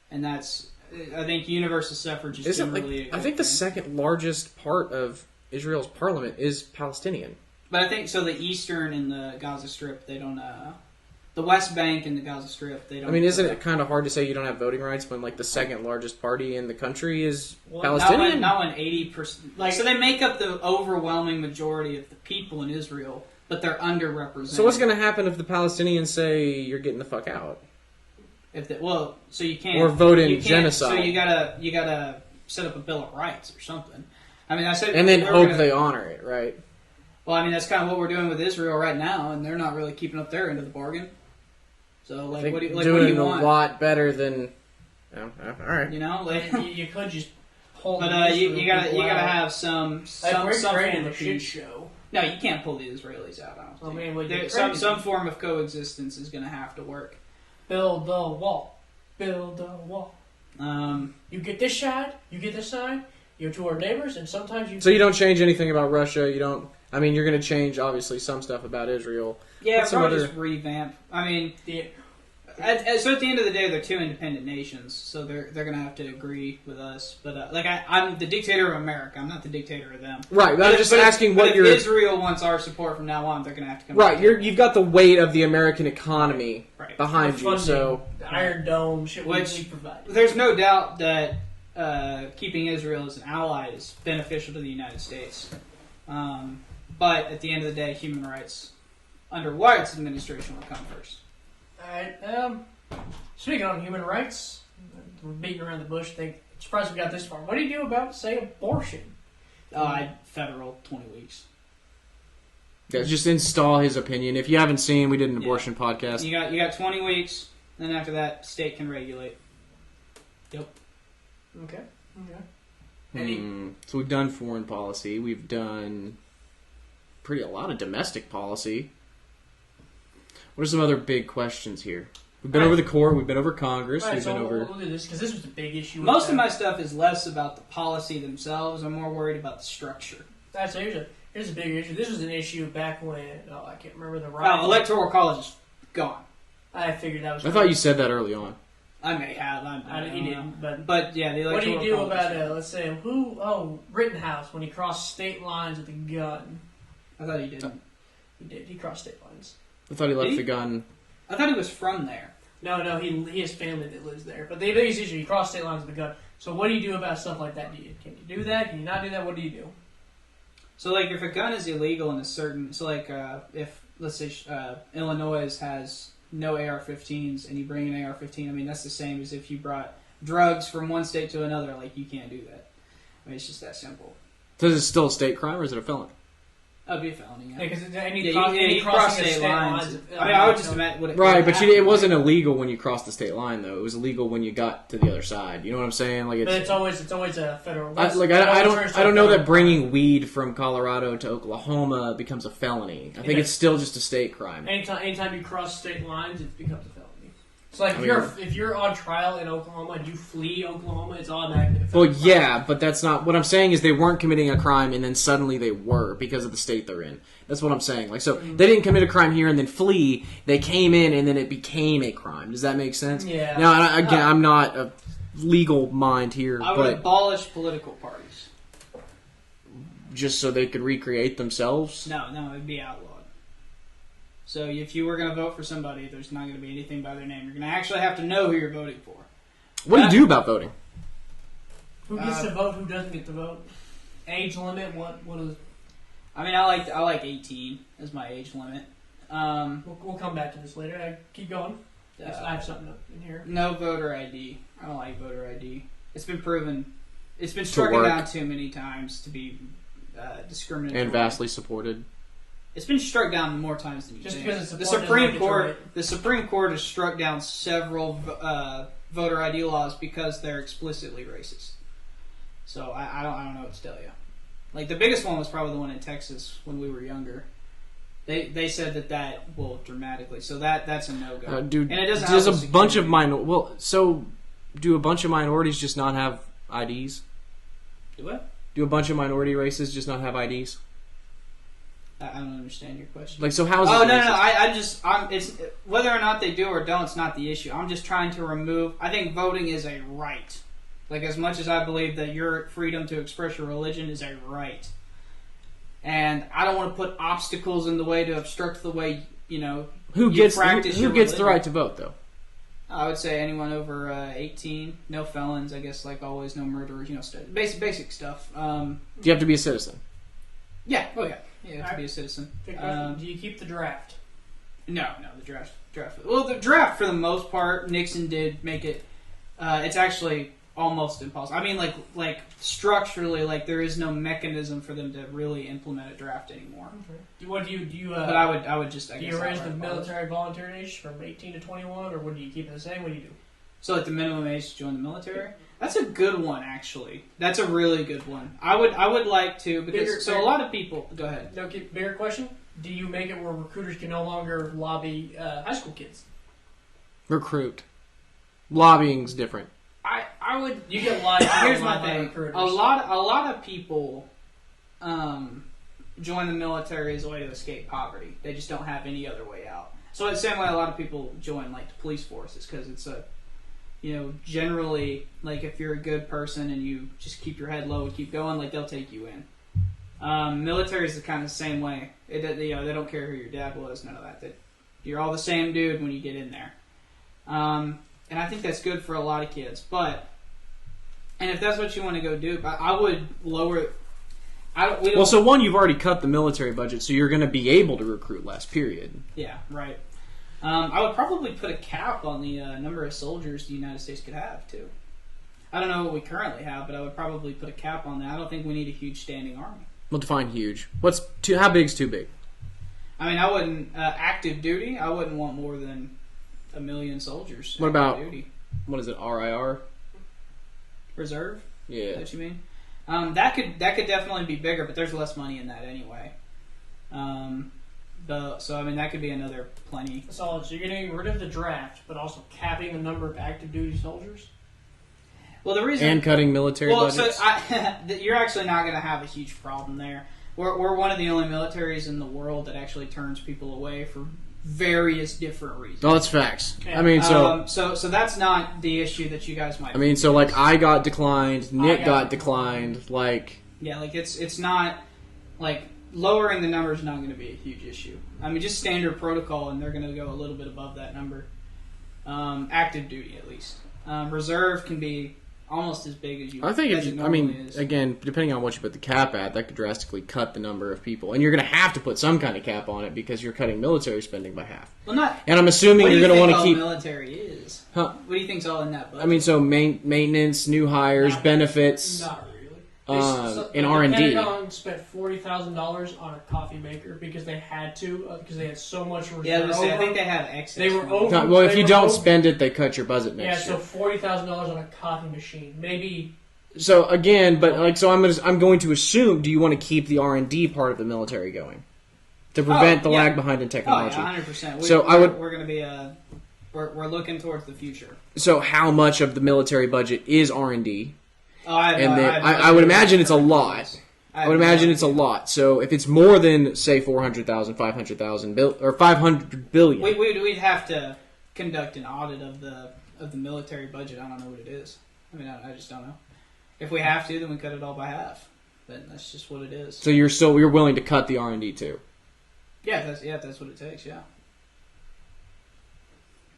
and that's I think universal suffrage is generally. I think the second largest part of Israel's parliament is Palestinian. But I think so. The Eastern and the Gaza Strip, they don't. The West Bank and the Gaza Strip, they don't. I mean, isn't it kind of hard to say you don't have voting rights when like the second largest party in the country is Well, Palestinian? Not when 80%. Like, so they make up the overwhelming majority of the people in Israel, but they're underrepresented. So what's going to happen if the Palestinians say you're getting the fuck out? So you can't Or vote in you can't- genocide. So you gotta set up a Bill of Rights or something. I mean, I said, And then hope they honor it, right? Well, I mean, that's kind of what we're doing with Israel right now, and they're not really keeping up their end of the bargain. So, like, what do you want? A lot better than. Oh, all right. You know, like you could just hold. but you gotta have some we're form creating a of shit peace. show. No, you can't pull the Israelis out. I don't think. well, Some form of coexistence is going to have to work. Build the wall. Build the wall. You get this side. You get this side. You're to our neighbors, and sometimes you. So you don't change anything about Russia. You don't. I mean, you're going to change obviously some stuff about Israel. Yeah, probably just revamp. I mean, so at the end of the day, they're two independent nations, so they're going to have to agree with us. But I'm the dictator of America. I'm not the dictator of them. Right, but I'm just asking what if Israel wants our support from now on, they're going to have to come. Right, you've got the weight of the American economy behind you. So the Iron Dome, shit, which we provide. There's no doubt that keeping Israel as an ally is beneficial to the United States. But at the end of the day, human rights under Wyatt's administration will come first. Alright, speaking on human rights, we're beating around the bush. Surprised we got this far. What do you do about, say, abortion? Federal 20 weeks. yeah, just install his opinion. If you haven't seen, we did an abortion podcast. You got 20 weeks, then after that, state can regulate. Yep. Okay. So we've done foreign policy. We've done a lot of domestic policy. What are some other big questions here? We've been over the court. We've been over Congress. Right, we've been over. We'll do this because this was the big issue. Most of my stuff is less about the policy themselves. I'm more worried about the structure. That's here's a big issue. This was an issue back when I can't remember the electoral college is gone. I figured that was. I thought you said that early on. I may have. He didn't. But yeah, the electoral. What do you do college about let's say Rittenhouse when he crossed state lines with a gun? I thought he didn't. He did. He crossed state lines. I thought he left the gun. I thought he was from there. No, he has family that lives there. But the biggest issue, he crossed state lines with a gun. So what do you do about stuff like that? Can you do that? Can you not do that? What do you do? So like, if a gun is illegal in a certain, if let's say Illinois has no AR-15s and you bring an AR-15, I mean that's the same as if you brought drugs from one state to another. Like you can't do that. I mean it's just that simple. So is it still a state crime or is it a felony? That'd be a felony. Yeah, because you cross state lines. I mean, I would just imagine. Right, but it wasn't illegal when you crossed the state line, though. It was illegal when you got to the other side. You know what I'm saying? Like, it's always a federal. I don't know that bringing weed from Colorado to Oklahoma becomes a felony. I think it's still just a state crime. Anytime you cross state lines, it becomes a felony. So like if you're on trial in Oklahoma and you flee Oklahoma, it's automatically a felony. Well, yeah, but that's not what I'm saying. Is they weren't committing a crime and then suddenly they were because of the state they're in. That's what I'm saying. Like, so they didn't commit a crime here and then flee. They came in and then it became a crime. Does that make sense? Yeah. Now, again, I'm not a legal mind here, I would abolish political parties. just so they could recreate themselves? No, it'd be outlawed. So if you were going to vote for somebody, there's not going to be anything by their name. You're going to actually have to know who you're voting for. What do you do about voting? Who gets to vote? Who doesn't get to vote? Age limit? What is? I mean, I like 18 as my age limit. We'll come back to this later. Keep going. I have something in here. No voter ID. I don't like voter ID. It's been proven. It's been struck down too many times to be discriminatory and vastly supported. It's been struck down more times than you think. Because the Supreme Court has struck down several voter ID laws because they're explicitly racist. So I don't know what to tell you. Like the biggest one was probably the one in Texas when we were younger. They said that will dramatically. So that's a no go. Dude, and it doesn't. Does a bunch of do a bunch of minorities just not have IDs? Do what? Do a bunch of minority races just not have IDs? I don't understand your question. Like, so how is it? Oh, no. It's whether or not they do or don't, it's not the issue. I'm just trying to remove. I think voting is a right. Like, as much as I believe that your freedom to express your religion is a right, and I don't want to put obstacles in the way to obstruct the way who gets the right to vote though? I would say anyone over 18, no felons, I guess, like always, no murderers, basic stuff. Do you have to be a citizen? Yeah. Oh yeah. You have to be a citizen. Do you keep the draft? No, the draft. Well, the draft, for the most part, Nixon did make it. It's actually almost impossible. I mean, like structurally, like there is no mechanism for them to really implement a draft anymore. Okay. What do you? But I would just. Do you raise the military volunteer age from 18 to 21, or what do you keep it the same? What do you do? So, like the minimum age to join the military. That's a good one, actually. That's a really good one. I would like to because a lot of people. Go ahead. No, bigger question. Do you make it where recruiters can no longer lobby high school kids? Recruit. Lobbying's different. I would. You get lied. Here's my thing. A lot of people join the military as a way to escape poverty. They just don't have any other way out. So the same way a lot of people join like the police forces because it's a generally, like, if you're a good person and you just keep your head low and keep going, like, they'll take you in. Military is the kind of the same way. They don't care who your dad was, none of that. You're all the same dude when you get in there. And I think that's good for a lot of kids. And if that's what you want to go do, I would lower it. So one, you've already cut the military budget, so you're going to be able to recruit less, period. Yeah, right. I would probably put a cap on the number of soldiers the United States could have, too. I don't know what we currently have, but I would probably put a cap on that. I don't think we need a huge standing army. Well, define huge. How big's too big? I mean, I wouldn't... active duty, I wouldn't want more than 1 million soldiers. What about... duty. What is it, RIR? Reserve? Yeah. Is that what you mean? That could definitely be bigger, but there's less money in that anyway. So, I mean, that could be another plenty. So you're getting rid of the draft, but also capping the number of active duty soldiers? Well, the reason... And cutting military budgets? So you're actually not going to have a huge problem there. We're one of the only militaries in the world that actually turns people away for various different reasons. Oh, that's facts. Yeah. I mean, so that's not the issue that you guys might... I mean, so, like, I got declined, Nick got declined, like... Yeah, like, it's not... Like... Lowering the number is not going to be a huge issue. I mean, just standard protocol, and they're going to go a little bit above that number. Active duty, at least. Reserve can be almost as big as you. I think again, depending on what you put the cap at, that could drastically cut the number of people, and you're going to have to put some kind of cap on it because you're cutting military spending by half. Well, not. And I'm assuming you're going to want to keep. What military is? Huh? What do you think's all in that budget? I mean, so maintenance, new hires, benefits. Not really. In R&D. The Pentagon spent $40,000 on a coffee maker because they had to, because they had so much reserve. Yeah, I think they had excess. They were over. Well, if you don't spend it, they cut your budget next year. Yeah, so $40,000 on a coffee machine, maybe. So again, I'm going to assume. Do you want to keep the R&D part of the military going to prevent the lag behind in technology? Oh, yeah, 100%. We're going to be we're looking towards the future. So how much of the military budget is R&D? I would imagine it's a lot. I would imagine it's a lot. So if it's more than, say, 400,000, 500,000, or 500 billion, we'd have to conduct an audit of the military budget. I don't know what it is. I mean, I just don't know. If we have to, then we cut it all by half. but that's just what it is. So you're willing to cut the R&D too? Yeah, that's what it takes. Yeah.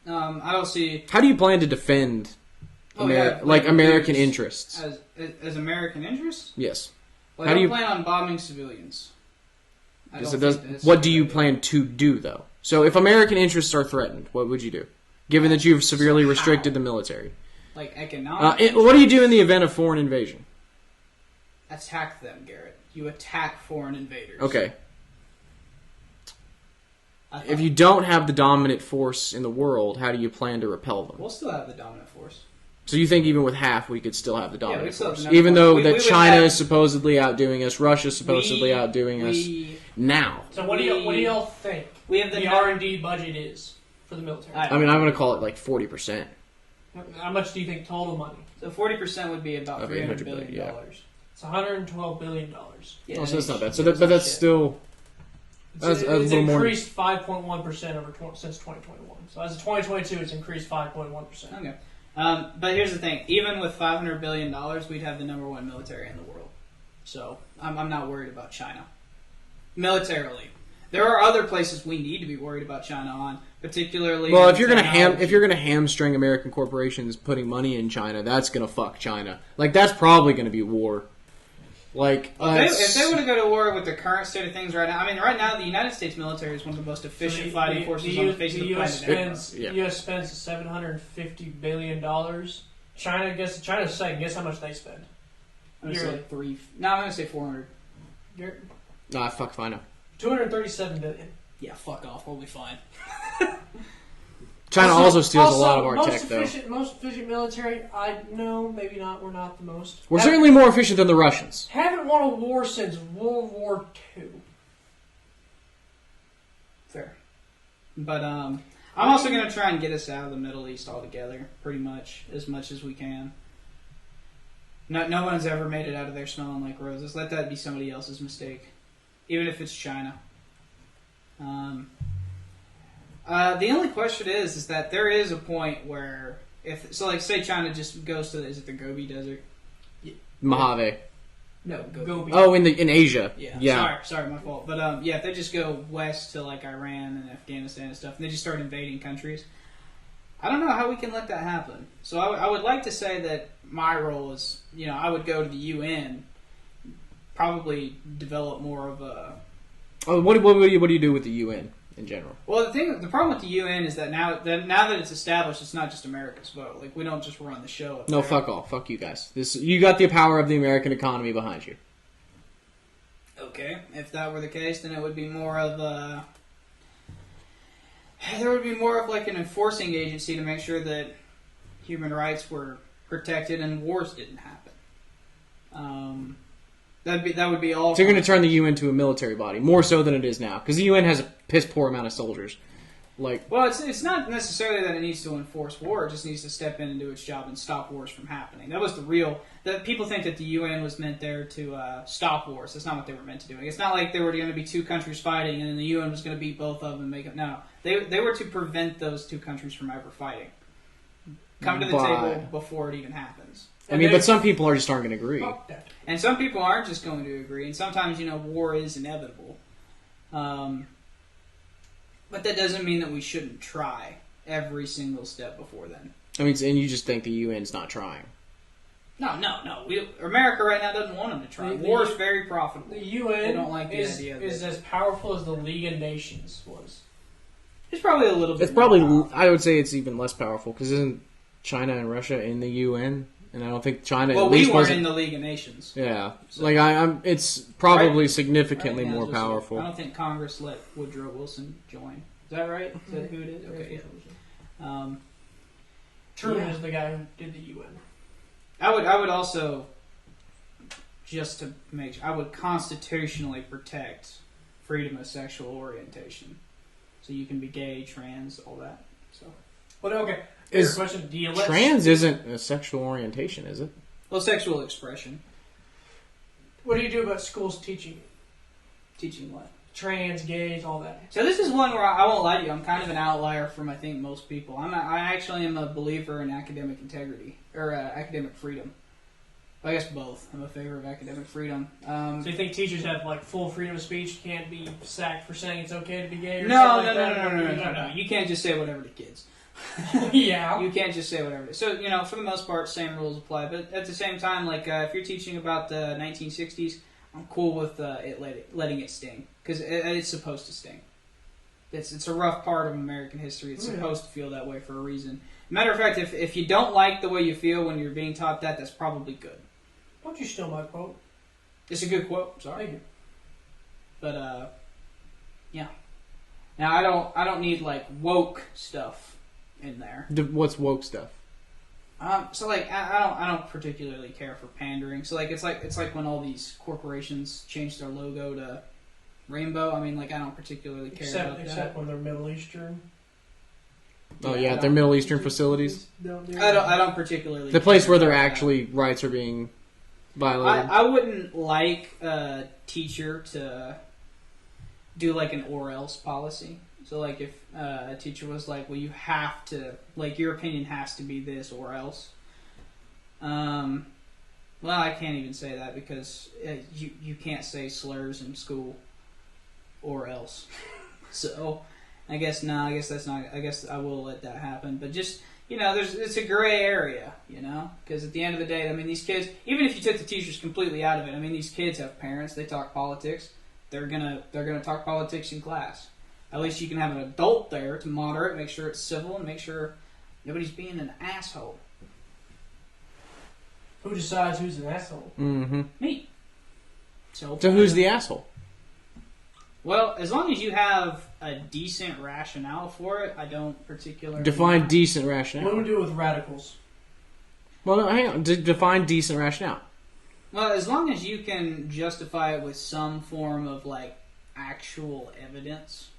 I don't see. How do you plan to defend American interests? As American interests? Yes. Well, I don't plan on bombing civilians. What do you plan to do, though? So if American interests are threatened, what would you do? Given that you've severely restricted the military. Like economic. What do you do in the event of foreign invasion? Attack them, Garrett. You attack foreign invaders. Okay. If you don't have the dominant force in the world, how do you plan to repel them? We'll still have the dominant force. So you think even with half, we could still have the dominant force? Have even though China is supposedly outdoing us, Russia's supposedly outdoing us now. So what do y'all think we have the R&D budget is for the military? I'm going to call it like 40%. How much do you think total money? So 40% would be about $300 billion. Yeah. It's $112 billion. Yeah, so that's not bad. So but that's still... It's increased 5.1% since 2021. So as of 2022, it's increased 5.1%. Okay. But here's the thing. Even with $500 billion, we'd have the number one military in the world. So I'm not worried about China. Militarily. There are other places we need to be worried about China on, particularly... Well, if you're gonna hamstring American corporations putting money in China, that's going to fuck China. Like, that's probably going to be war. Like, if they were to go to war with the current state of things right now, I mean, right now the United States military is one of the most efficient fighting forces on the face of the planet. The U.S. spends $750 billion. China's second. Guess how much they spend? I'm going to say 3. No, I'm going to say 400. Nah, fuck if I know. $237 billion. Yeah, fuck off. We'll be fine. China also steals a lot of our tech, though. Most efficient military, maybe not. We're not the most. We're certainly more efficient than the Russians. Haven't won a war since World War II. Fair. But I'm also going to try and get us out of the Middle East altogether, pretty much as we can. No one's ever made it out of there smelling like roses. Let that be somebody else's mistake, even if it's China. The only question is that there is a point where say China just goes to is it the Gobi Desert? Mojave. No, Gobi. Oh, in Asia. Yeah. Sorry, my fault. But if they just go west to like Iran and Afghanistan and stuff, and they just start invading countries, I don't know how we can let that happen. So I would like to say that my role is, I would go to the UN, probably develop more of a. Oh, what do you do with the UN? In general. Well, the problem with the UN is that now that it's established, it's not just America's vote. Like, we don't just run the show up there. Fuck off. Fuck you guys. You got the power of the American economy behind you. Okay, if that were the case, then it would be more of a... There would be more of like an enforcing agency to make sure that human rights were protected and wars didn't happen. That would be all. So you're going to turn the UN into a military body, more so than it is now, because the UN has a piss poor amount of soldiers. Well, it's not necessarily that it needs to enforce war; it just needs to step in and do its job and stop wars from happening. That was the real. That people think that the UN was meant there to stop wars. That's not what they were meant to do. It's not like there were going to be two countries fighting and then the UN was going to beat both of them and make it. No, they were to prevent those two countries from ever fighting. Come to the table before it even happens. But some people aren't going to agree. And some people aren't just going to agree. And sometimes, war is inevitable. But that doesn't mean that we shouldn't try every single step before then. And you just think the UN's not trying? No. America right now doesn't want them to try. War is very profitable. The UN don't like the idea is as powerful as the League of Nations was. It's probably a little bit I would say it's even less powerful, because isn't China and Russia in the UN? And I don't think China. Well, we weren't in the League of Nations. Yeah, so, it's probably significantly more powerful. I don't think Congress let Woodrow Wilson join. Is that right? Is that who it is? Okay. Yeah. Truman is the guy who did the UN. I would also, just to make sure, I would constitutionally protect freedom of sexual orientation, so you can be gay, trans, all that. So. Well, okay. Question, trans isn't a sexual orientation, is it? Well, sexual expression. What do you do about schools teaching? Teaching what? Trans, gays, all that. So this is one where I won't lie to you. I'm kind of an outlier from I think most people. I actually am a believer in academic integrity or academic freedom. I guess both. I'm a favor of academic freedom. So you think teachers have like full freedom of speech? Can't be sacked for saying it's okay to be gay? Or No. You can't just say whatever to kids. Yeah. You can't just say whatever. So, for the most part, same rules apply. But at the same time, like, if you're teaching about the 1960s, I'm cool with letting it sting. Because it's supposed to sting. It's a rough part of American history. It's supposed to feel that way for a reason. Matter of fact, if you don't like the way you feel when you're being taught that's probably good. Don't you steal my quote? It's a good quote. Sorry. Thank you. But, yeah. Now, I don't need, like, woke stuff in there. What's woke stuff? So like I don't particularly care for pandering. So like it's like when all these corporations change their logo to rainbow. I mean, like I don't particularly care about that. Except when they're Middle Eastern. Oh yeah, their Middle Eastern facilities. I don't particularly. The place where their that. actually rights are being violated. I wouldn't like a teacher to do like an or else policy. So, like, if a teacher was like, well, you have to, like, your opinion has to be this or else. Well, I can't even say that because you can't say slurs in school or else. So, I guess that's not, I guess I will let that happen. But just, it's a gray area, because at the end of the day, I mean, these kids, even if you took the teachers completely out of it, I mean, these kids have parents, they talk politics, they're gonna talk politics in class. At least you can have an adult there to moderate, make sure it's civil, and make sure nobody's being an asshole. Who decides who's an asshole? Mm-hmm. Me. So who's the asshole? Well, as long as you have a decent rationale for it, I don't particularly... Define decent rationale. What do we do with radicals? Well, no, hang on. Define decent rationale. Well, as long as you can justify it with some form of, like, actual evidence...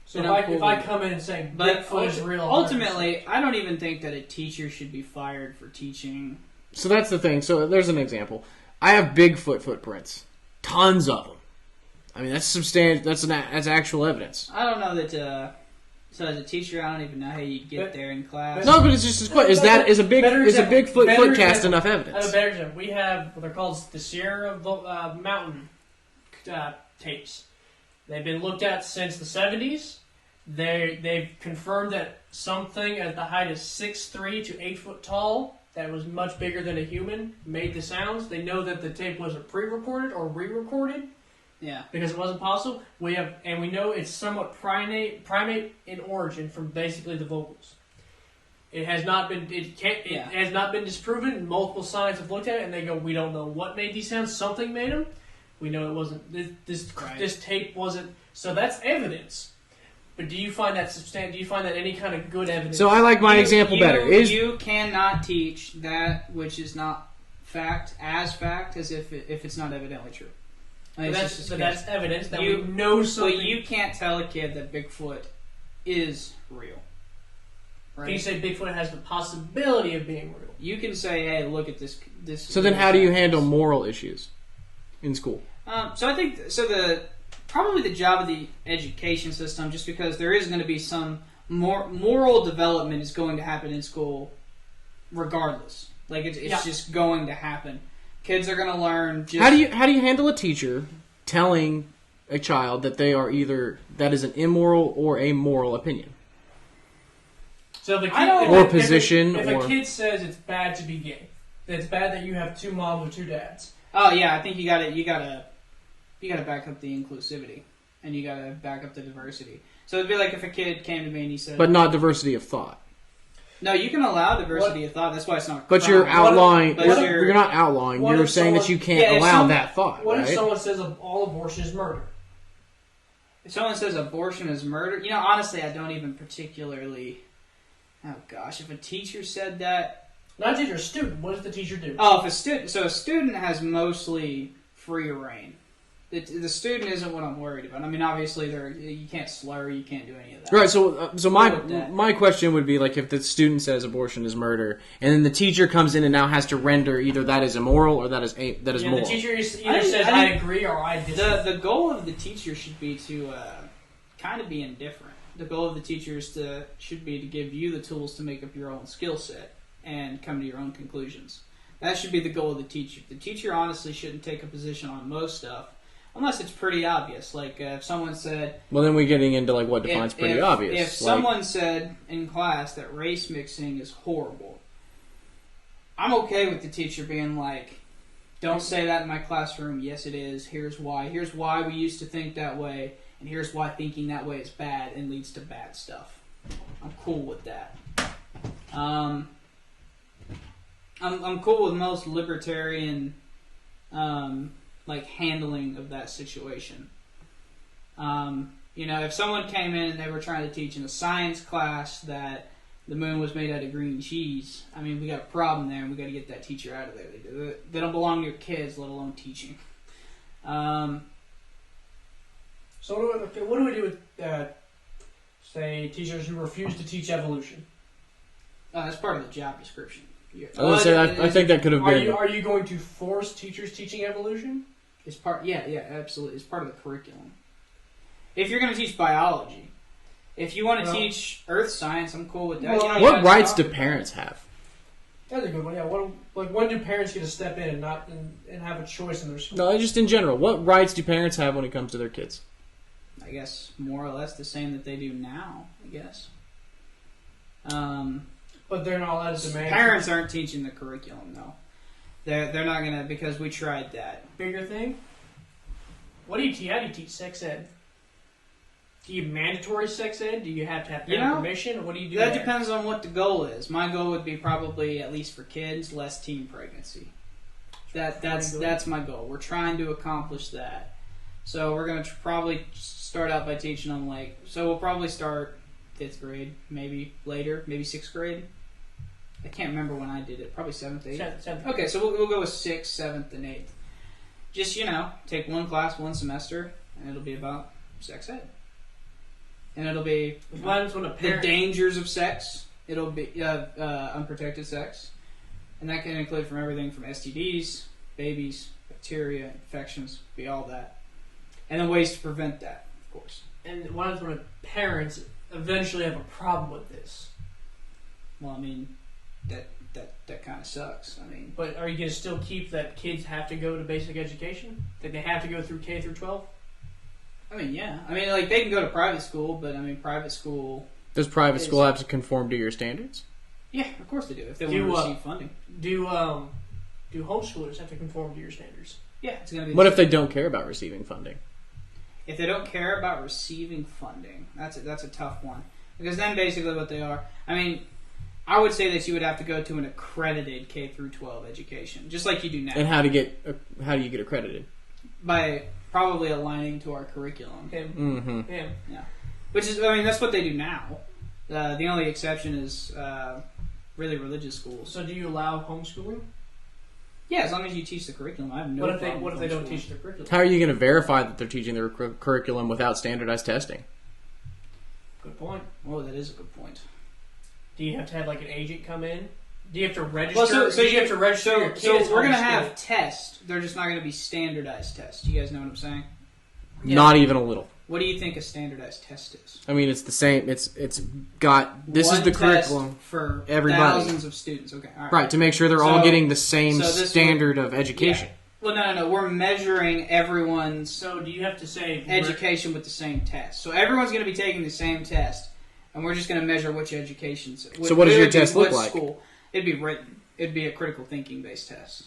So if I come in and say Bigfoot is real... Ultimately, I don't even think that a teacher should be fired for teaching... So that's the thing. So there's an example. I have Bigfoot footprints. Tons of them. I mean, that's substantial. That's actual evidence. I don't know that... So as a teacher, I don't even know how you get there in class. No, but it's just a Bigfoot footcast enough evidence? I have a better example. We have what they're called the Sierra Mountain tapes. They've been looked at since the 70s. They've confirmed that something at the height of 6'3" to 8 foot tall that was much bigger than a human made the sounds. They know that the tape wasn't pre-recorded or re-recorded. Yeah. Because it wasn't possible. We know it's somewhat primate in origin from basically the vocals. It has not been has not been disproven. Multiple scientists have looked at it and they go, we don't know what made these sounds. Something made them. We know it wasn't this tape wasn't. So that's evidence. But do you find that substantial? Do you find that any kind of good evidence? So I like my example better. You cannot teach that which is not fact as if it's not evidently true. But that's evidence that we know something. But you can't tell a kid that Bigfoot is real. Right? Can you say Bigfoot has the possibility of being real? You can say, "Hey, look at this." So then, how do you handle moral issues in school? So I think probably the job of the education system, just because there is going to be some moral development is going to happen in school, regardless. Like it's just going to happen. Kids are going to learn. How do you handle a teacher telling a child that they are that is an immoral or a moral opinion? So if a kid says it's bad to be gay, that it's bad that you have two moms or two dads. Oh yeah, I think you gotta back up the inclusivity, and you gotta back up the diversity. So it'd be like if a kid came to me and he said, but not diversity of thought. No, you can allow diversity of thought. That's why it's not. But you're outlawing. You're not outlawing. You're saying that you can't allow that thought. What if someone says all abortion is murder? If someone says abortion is murder, honestly, I don't even particularly. Oh gosh, if a teacher said that. Not a teacher, a student. What does the teacher do? Oh, if a student. So a student has mostly free reign. The student isn't what I'm worried about. I mean, obviously, you can't slur, you can't do any of that. Right. So my question would be like, if the student says abortion is murder, and then the teacher comes in and now has to render either that is immoral or that is moral. The teacher either says I agree or I disagree. The goal of the teacher should be to kind of be indifferent. The goal of the teacher should be to give you the tools to make up your own skill set and come to your own conclusions. That should be the goal of the teacher. The teacher honestly shouldn't take a position on most stuff, unless it's pretty obvious. Like if someone said... Well, then we're getting into like what defines pretty obvious. If someone said in class that race mixing is horrible, I'm okay with the teacher being like, don't say that in my classroom. Yes, it is. Here's why. Here's why we used to think that way, and here's why thinking that way is bad and leads to bad stuff. I'm cool with that. I'm cool with most libertarian like handling of that situation. If someone came in and they were trying to teach in a science class that the moon was made out of green cheese, I mean, we got a problem there, and we got to get that teacher out of there. They don't belong to your kids, let alone teaching. So what do we do with, say, teachers who refuse to teach evolution? That's part of the job description. I think that could have been... Are you going to force teachers teaching evolution? It's part... Yeah, absolutely. It's part of the curriculum. If you're going to teach biology, if you want to teach earth science, I'm cool with that. What rights do parents have? That's a good one, yeah. When do parents get to step in and have a choice in their school? No, just in general. What rights do parents have when it comes to their kids? I guess more or less the same that they do now, I guess. But they're not allowed to demand... Parents aren't teaching the curriculum, though. They're not going to, because we tried that. Bigger thing? How do you teach sex ed? Do you mandatory sex ed? Do you have to have parent permission? Or what do you do That depends on what the goal is. My goal would be probably, at least for kids, less teen pregnancy. That's my goal. We're trying to accomplish that. So we're going to probably start out by teaching them, so we'll probably start 5th grade, maybe later, maybe 6th grade. I can't remember when I did it. Probably 7th, 8th. 7th. Okay, so we'll go with 6th, 7th, and 8th. Just, take one class, one semester, and it'll be about sex ed. And it'll be the dangers of sex. It'll be unprotected sex. And that can include from everything from STDs, babies, bacteria, infections, be all that. And then ways to prevent that, of course. And what happens when parents eventually have a problem with this? Well, I mean, that kind of sucks. I mean, but are you going to still keep that kids have to go to basic education? That they have to go through K through 12? I mean, yeah. I mean, they can go to private school, but I mean, private school. Does private school have to conform to your standards? Yeah, of course they do. If they want to receive funding. Do homeschoolers have to conform to your standards? Yeah, it's going to be. What if they don't care about receiving funding? If they don't care about receiving funding, that's a tough one. Because then basically what they are, I mean, I would say that you would have to go to an accredited K through 12 education, just like you do now. And how do you get accredited? By probably aligning to our curriculum. Mm-hmm. Yeah. Which is, I mean, that's what they do now. The only exception is really religious schools. So do you allow homeschooling? Yeah, as long as you teach the curriculum. I have no problem. What if they don't teach the curriculum? How are you going to verify that they're teaching their curriculum without standardized testing? Good point. Oh, that is a good point. Do you have to have an agent come in? Do you have to register? Well, so you have to register your kids? So we're going to have tests. They're just not going to be standardized tests. You guys know what I'm saying? Yeah. Not even a little. What do you think a standardized test is? I mean, it's the same. It's got this is the curriculum for everybody. Thousands of students. Okay, all right. Right, to make sure they're all getting the same standard of education. Yeah. Well, no. We're measuring everyone's. So do you have to say education with the same test? So everyone's going to be taking the same test, and we're just going to measure which education's. So what does your test look like? School. It'd be written. It'd be a critical thinking based test.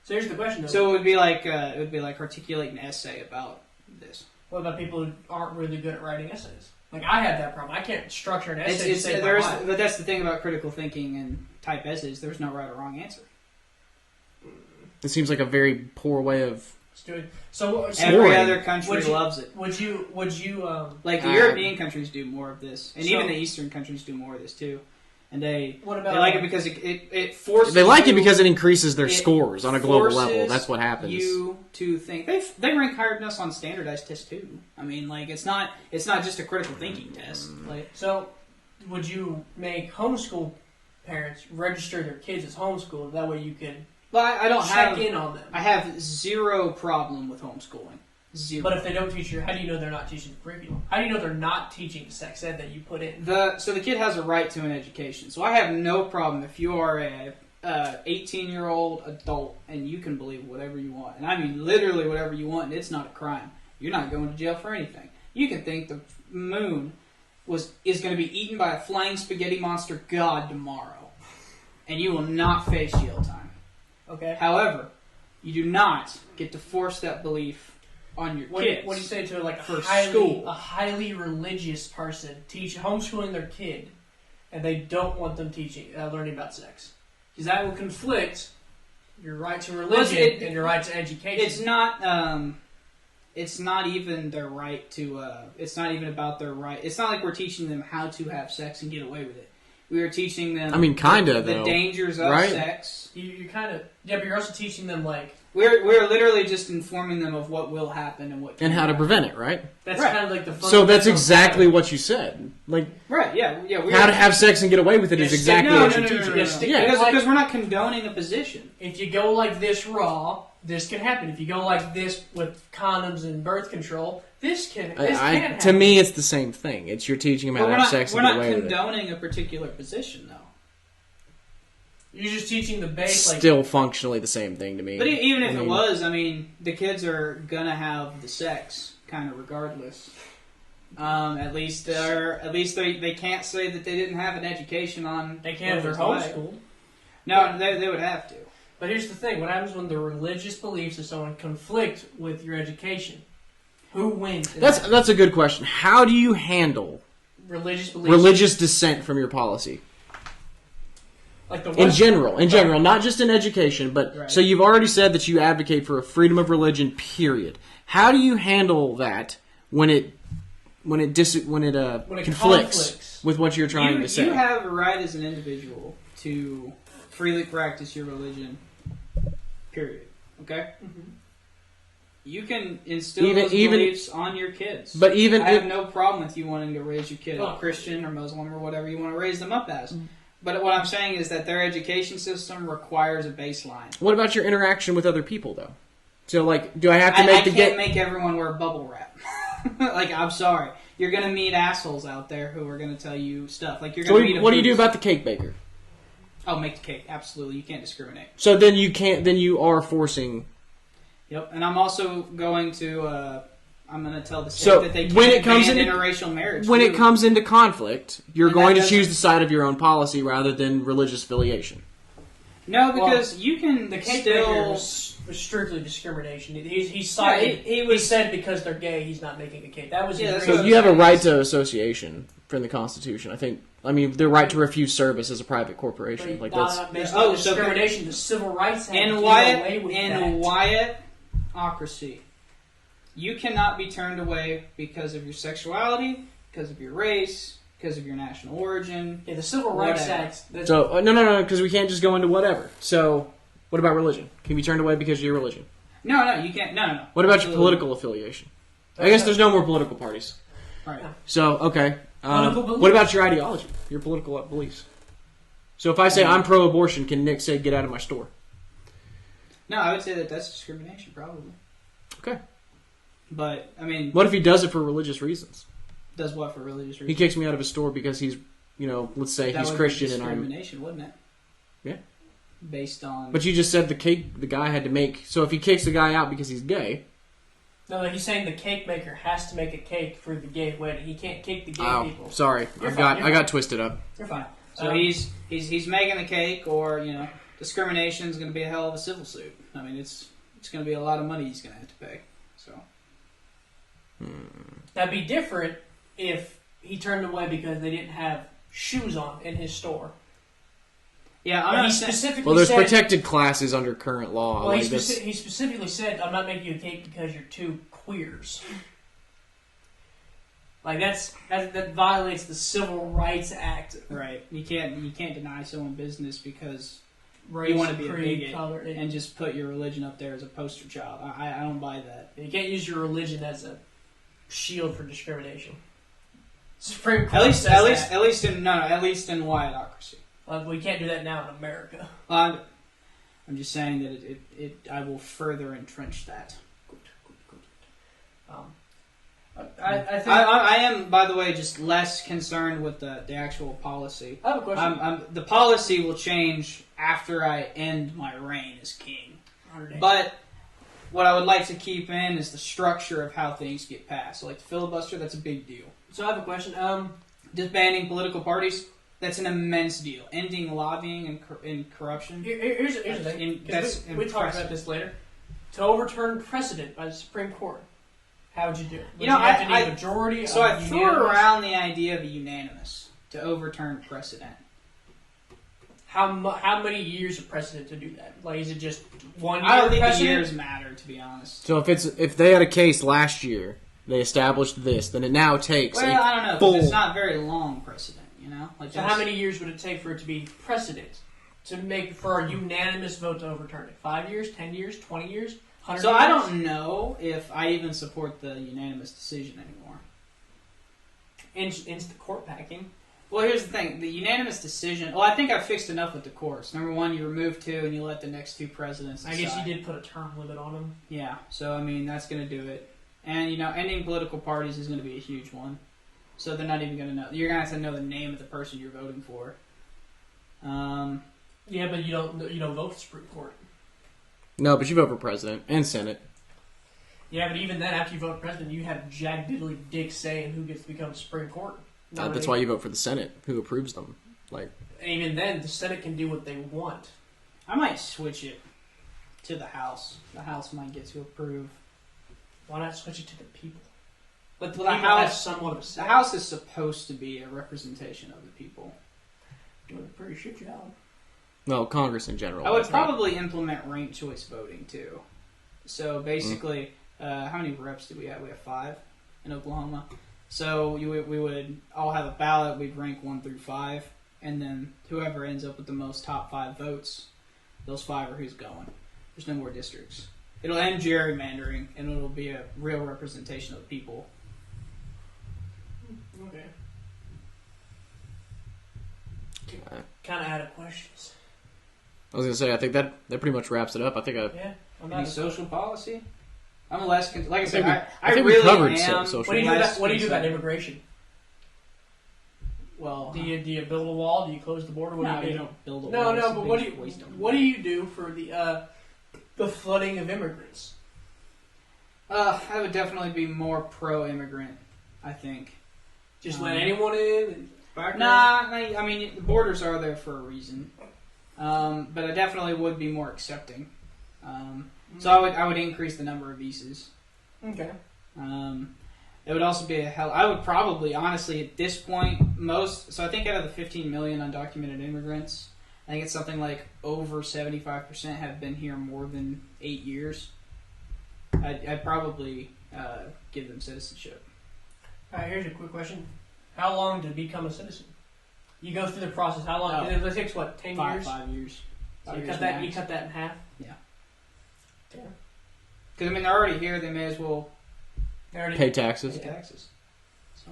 So here's the question, though. So it would be like articulate an essay about this. What about people who aren't really good at writing essays? Like, I have that problem. I can't structure an essay But that's the thing about critical thinking and type essays. There's no right or wrong answer. It seems like a very poor way of... Let's do it. So every other country loves it. Would you like the European countries do more of this, and even the Eastern countries do more of this too. And they like it because it forces. They like it because it increases their scores on a global level. That's what happens. You to think they rank higher than us on standardized tests too. I mean, it's not just a critical thinking test. So, would you make homeschool parents register their kids as homeschooled? That way you can. Well, I don't check in on them. I have zero problem with homeschooling. Zero. But if they don't teach how do you know they're not teaching the curriculum? How do you know they're not teaching sex ed that you put in? So the kid has a right to an education. So I have no problem if you are 18-year-old adult, and you can believe whatever you want. And I mean literally whatever you want, and it's not a crime. You're not going to jail for anything. You can think the moon is going to be eaten by a flying spaghetti monster god tomorrow, and you will not face jail time. Okay. However, you do not get to force that belief on your kids. What do you say to like for a highly religious person homeschooling their kid, and they don't want them learning about sex? Because that will conflict your right to religion and your right to education. It's not even their right to. It's not even about their right. It's not like we're teaching them how to have sex and get away with it. We are teaching them. I mean, kinda the dangers of sex. You kind of but you're also teaching them like we're literally just informing them of what will happen and what and how to prevent it. Right. That's kind of like the. So that's exactly what you said. Like yeah. How to have sex and get away with it is exactly what you're teaching. Because we're not condoning a position. If you go like this raw, this can happen. If you go like this with condoms and birth control, this can happen. To me, it's the same thing. It's you're teaching them how to have sex and get away with it. We're not condoning a particular position, though. You're just teaching the base. Still functionally the same thing to me. But even if it was, I mean, the kids are gonna have the sex kind of regardless. At least they can't say that they didn't have an education on. They can't if they're homeschooled. No, they would have to. But here's the thing: what happens when the religious beliefs of someone conflict with your education? Who wins? That's a good question. How do you handle religious beliefs? Religious dissent from your policy? Like in general, not just in education, but right. So you've already said that you advocate for a freedom of religion. Period. How do you handle that when it conflicts with what you're trying to say? You have a right as an individual to freely practice your religion. Period. Okay. Mm-hmm. You can instill those beliefs on your kids. But I have no problem with you wanting to raise your kid Christian or Muslim or whatever you want to raise them up as. Mm-hmm. But what I'm saying is that their education system requires a baseline. What about your interaction with other people, though? So, like, do I have to make I can't make everyone wear bubble wrap. Like, I'm sorry. You're going to meet assholes out there who are going to tell you stuff. Like, you're going to meet what do you do about the cake baker? Oh, make the cake. Absolutely. You can't discriminate. So then you are forcing... Yep. And I'm also going to... I'm going to tell the state that they can't ban interracial marriage. When it comes into conflict, you're going to choose the side of your own policy rather than religious affiliation. No, because you can the cake still... was strictly discrimination. He said because they're gay, he's not making a cake. That was so you have a right to association from the Constitution. I mean, the right to refuse service as a private corporation. Like that's discrimination. The Civil Rights Act. In Wyatt-Ocracy, you cannot be turned away because of your sexuality, because of your race, because of your national origin. Yeah, the Civil Rights Act. So no, because we can't just go into whatever. So, what about religion? Can you be turned away because of your religion? No, you can't. No. What about your political affiliation? I guess there's no more political parties. Right. So, okay. What about your ideology? Your political beliefs? So, if I say I'm pro-abortion, can Nick say get out of my store? No, I would say that's discrimination, probably. Okay. But, I mean... What if he does it for religious reasons? Does what for religious reasons? He kicks me out of his store because he's, let's say he's Christian and I'm... discrimination, wouldn't it? Yeah. Based on... But you just said the guy had to make... So if he kicks the guy out because he's gay... No, he's saying the cake maker has to make a cake for the gay wedding. He can't kick the gay people. Sorry. I got twisted up. You're fine. So he's making the cake, or, discrimination is going to be a hell of a civil suit. I mean, it's going to be a lot of money he's going to have to pay. So... That'd be different if he turned away because they didn't have shoes on in his store. Yeah, he specifically Well, there's said, protected classes under current law. Well, he specifically said, "I'm not making you a cake because you're two queers." Like that violates the Civil Rights Act. Right. You can't deny someone business because race, you want to be creed, a bigot color, and just put your religion up there as a poster child. I don't buy that. You can't use your religion as a shield for discrimination. Supreme Court at least in Wyatt-Ocracy. We can't do that now in America. I'm just saying that I will further entrench that. I think I am, by the way, just less concerned with the actual policy. I have a question. The policy will change after I end my reign as king. 100 days. But what I would like to keep in is the structure of how things get passed. So like the filibuster, that's a big deal. So I have a question. Disbanding political parties, that's an immense deal. Ending lobbying and corruption. Here's the thing. We talked about this later. To overturn precedent by the Supreme Court, how would you do it? Would you have to need a majority? So I threw around the idea of a unanimous to overturn precedent. How many years of precedent to do that? Like, is it just 1 year? I don't think precedent? the years matter, to be honest. So if they had a case last year, they established this, then it now takes Well, I don't know. full. 'Cause it's not very long precedent, you know. Like So how many years would it take for it to be precedent to make for a unanimous vote to overturn it? 5 years, 10 years, 20 years, 100 So years? I don't know if I even support the unanimous decision anymore. Instant court packing. Well, here's the thing: the unanimous decision. Well, I think I fixed enough with the courts. Number one, you remove two, and you let the next two presidents decide. I guess you did put a term limit on them. Yeah. So I mean, that's going to do it. And ending political parties is going to be a huge one. So they're not even going to know. You're going to have to know the name of the person you're voting for. Yeah, but you don't vote for the Supreme Court. No, but you vote for president and senate. Yeah, but even then, after you vote for president, you have Jack Diddley Dick saying who gets to become Supreme Court. That's why you vote for the senate, who approves them. Like, and even then, the Senate can do what they want. I might switch it to the House. The House might get to approve. Why not switch it to the people? Let the Well, the people have House- somewhat of a The say. House is supposed to be a representation of the people. Doing a pretty shit job. well, Congress in general. I would that's not- probably implement ranked choice voting too. So basically, how many reps do we have? We have 5 in Oklahoma. So we would all have a ballot. We'd rank 1 through 5, and then whoever ends up with the most top 5 votes, those 5 are who's going. There's no more districts. It'll end gerrymandering, and it'll be a real representation of the people. Okay. Uh, Kind of out of questions. I was gonna say, I think that pretty much wraps it up. I think Yeah. I'm Any not social policy? I'm less like I said. think we- I I think we really covered am. social What do you do less about, what do you do about concerned. immigration? Well, Do you build a wall? Do you close the border? What no, do you you do? don't build a No, wall. It's a but big waste of what do money. you do for the flooding of immigrants? I would definitely be more pro-immigrant. I think. Just let anyone in? And Nah, I mean the borders are there for a reason, but I definitely would be more accepting. So I would increase the number of visas. Okay. It would also be I would probably, honestly, at this point, so I think out of the 15 million undocumented immigrants, I think it's something like over 75% have been here more than 8 years. I'd probably give them citizenship. All right, here's a quick question. How long to become a citizen? You go through the process. How long? Oh. It takes, what, 10 years? 5 years. So 5 you years cut that. max. You cut that in half. Yeah. Yeah. Because, I mean, they're already here. They may as well They already pay taxes. pay taxes. So,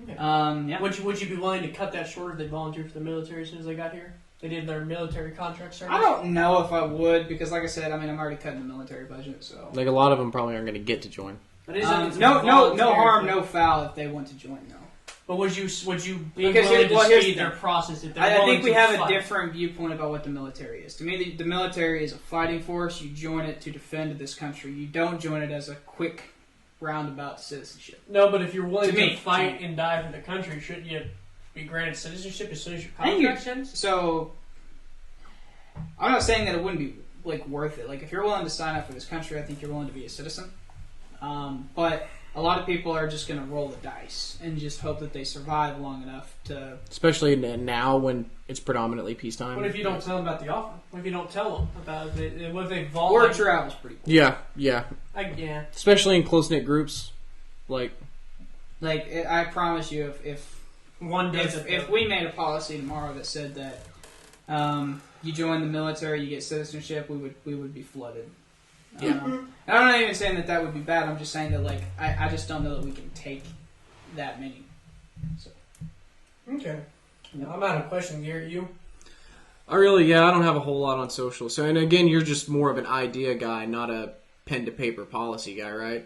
Okay. yeah. Would you be willing to cut that short if they volunteered for the military as soon as they got here? They did their military contract service. I don't know if I would, because like I said, I mean, I'm already cutting the military budget, so. Like, a lot of them probably aren't going to get to join. But it's No voluntary harm, thing. no foul if they want to join, though. But would you be Because willing to here's speed the their thing. process if they're I willing think we to have fight? a different viewpoint about what the military is. To me, the military is a fighting force. You join it to defend this country. You don't join it as a quick roundabout citizenship. No, but if you're willing To to, me. fight and die for the country, shouldn't you be granted citizenship as soon as your I think contract ends? So, I'm not saying that it wouldn't be like worth it. Like if you're willing to sign up for this country, I think you're willing to be a citizen. But a lot of people are just going to roll the dice and just hope that they survive long enough to. Especially now when it's predominantly peacetime. What if you don't tell them about the offer? What if you don't tell them about it? What if they Word volunteer? travel's pretty cool. Yeah. Yeah. Especially in close-knit groups. Like, I promise you, if One does it. if we made a policy tomorrow that said that you join the military, you get citizenship, we would be flooded. Yeah. And I'm not even saying that would be bad. I'm just saying that I just don't know that we can take that many. So. Okay. I'm out of questions, Garrett. You? I don't have a whole lot on social. So, and again, you're just more of an idea guy, not a pen-to-paper policy guy, right?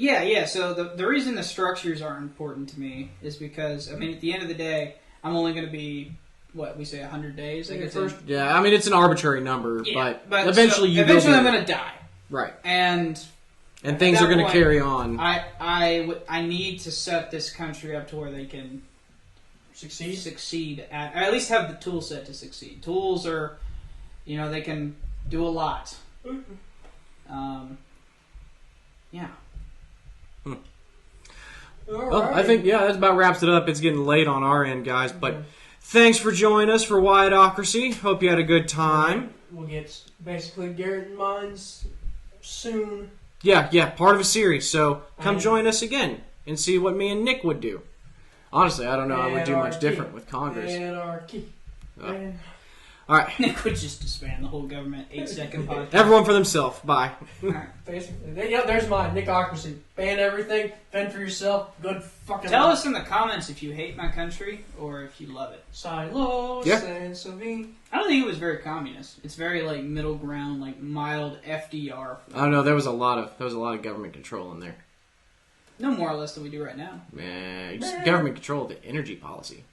Yeah. So the reason the structures are important to me is because, I mean, at the end of the day, I'm only going to be, what, we say 100 days? I guess. Yeah, I mean, it's an arbitrary number, Yeah, but eventually eventually I'm going to die. Right. And things are going to carry on. I need to set this country up to where they can succeed at least have the tool set to succeed. Tools are, they can do a lot. Yeah. Well, I think, that about wraps it up. It's getting late on our end, guys, but thanks for joining us for Wyatt-Ocracy. Hope you had a good time. We'll get basically Garrett and Mines soon. Yeah, part of a series. So come join us again and see what me and Nick would do. Honestly, I don't know. I would do much different with Congress. Anarchy. All right. Nick would just disband the whole government. 8-second podcast. Everyone for themselves. Bye. All right. Basically, there's mine. Nick-ocracy. Ban everything. Fend for yourself. Good fucking. Tell us in the comments if you hate my country or if you love it. Silo. Yeah. Sansovine. I don't think it was very communist. It's very like middle ground, like mild FDR. I don't know. There was a lot of government control in there. No more or less than we do right now. Man, just government control of the energy policy.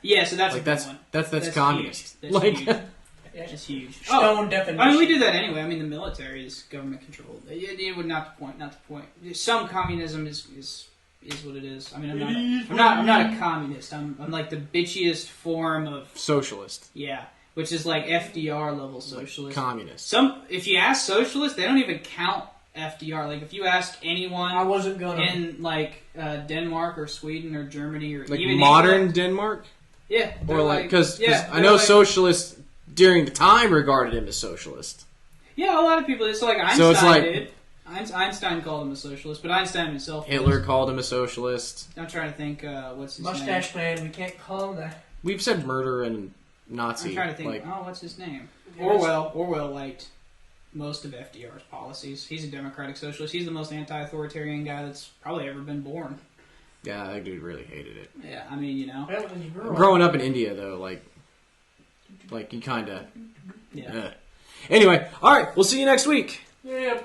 Yeah, so that's Like a good one. that's communist. Huge. That's huge. Yeah. That's huge. Stone definition. I mean, we do that anyway. I mean, the military is government controlled. It would not the point. Some communism is what it is. I mean, I'm not a communist. I'm like the bitchiest form of Socialist. Yeah, which is like FDR level socialist. Like communist. If you ask socialists, they don't even count FDR. Like, if you ask anyone I wasn't gonna. in like Denmark or Sweden or Germany or Like even modern England, Denmark? yeah, Or like, because yeah, I know like, socialists during the time regarded him as socialist. Yeah, a lot of people. So like Einstein So it's like- did. Einstein called him a socialist, but Einstein himself. Hitler called him a socialist. I'm trying to think. What's his Mustache name? man. We can't call him that. We've said murder and Nazi. I'm trying to think. Like, What's his name? Yes. Orwell liked most of FDR's policies. He's a democratic socialist. He's the most anti-authoritarian guy that's probably ever been born. yeah, that dude really hated it. Yeah, I mean, Well, when you grow up. Growing up in India, though, like you kind of. yeah. Anyway, all right, we'll see you next week. Yeah.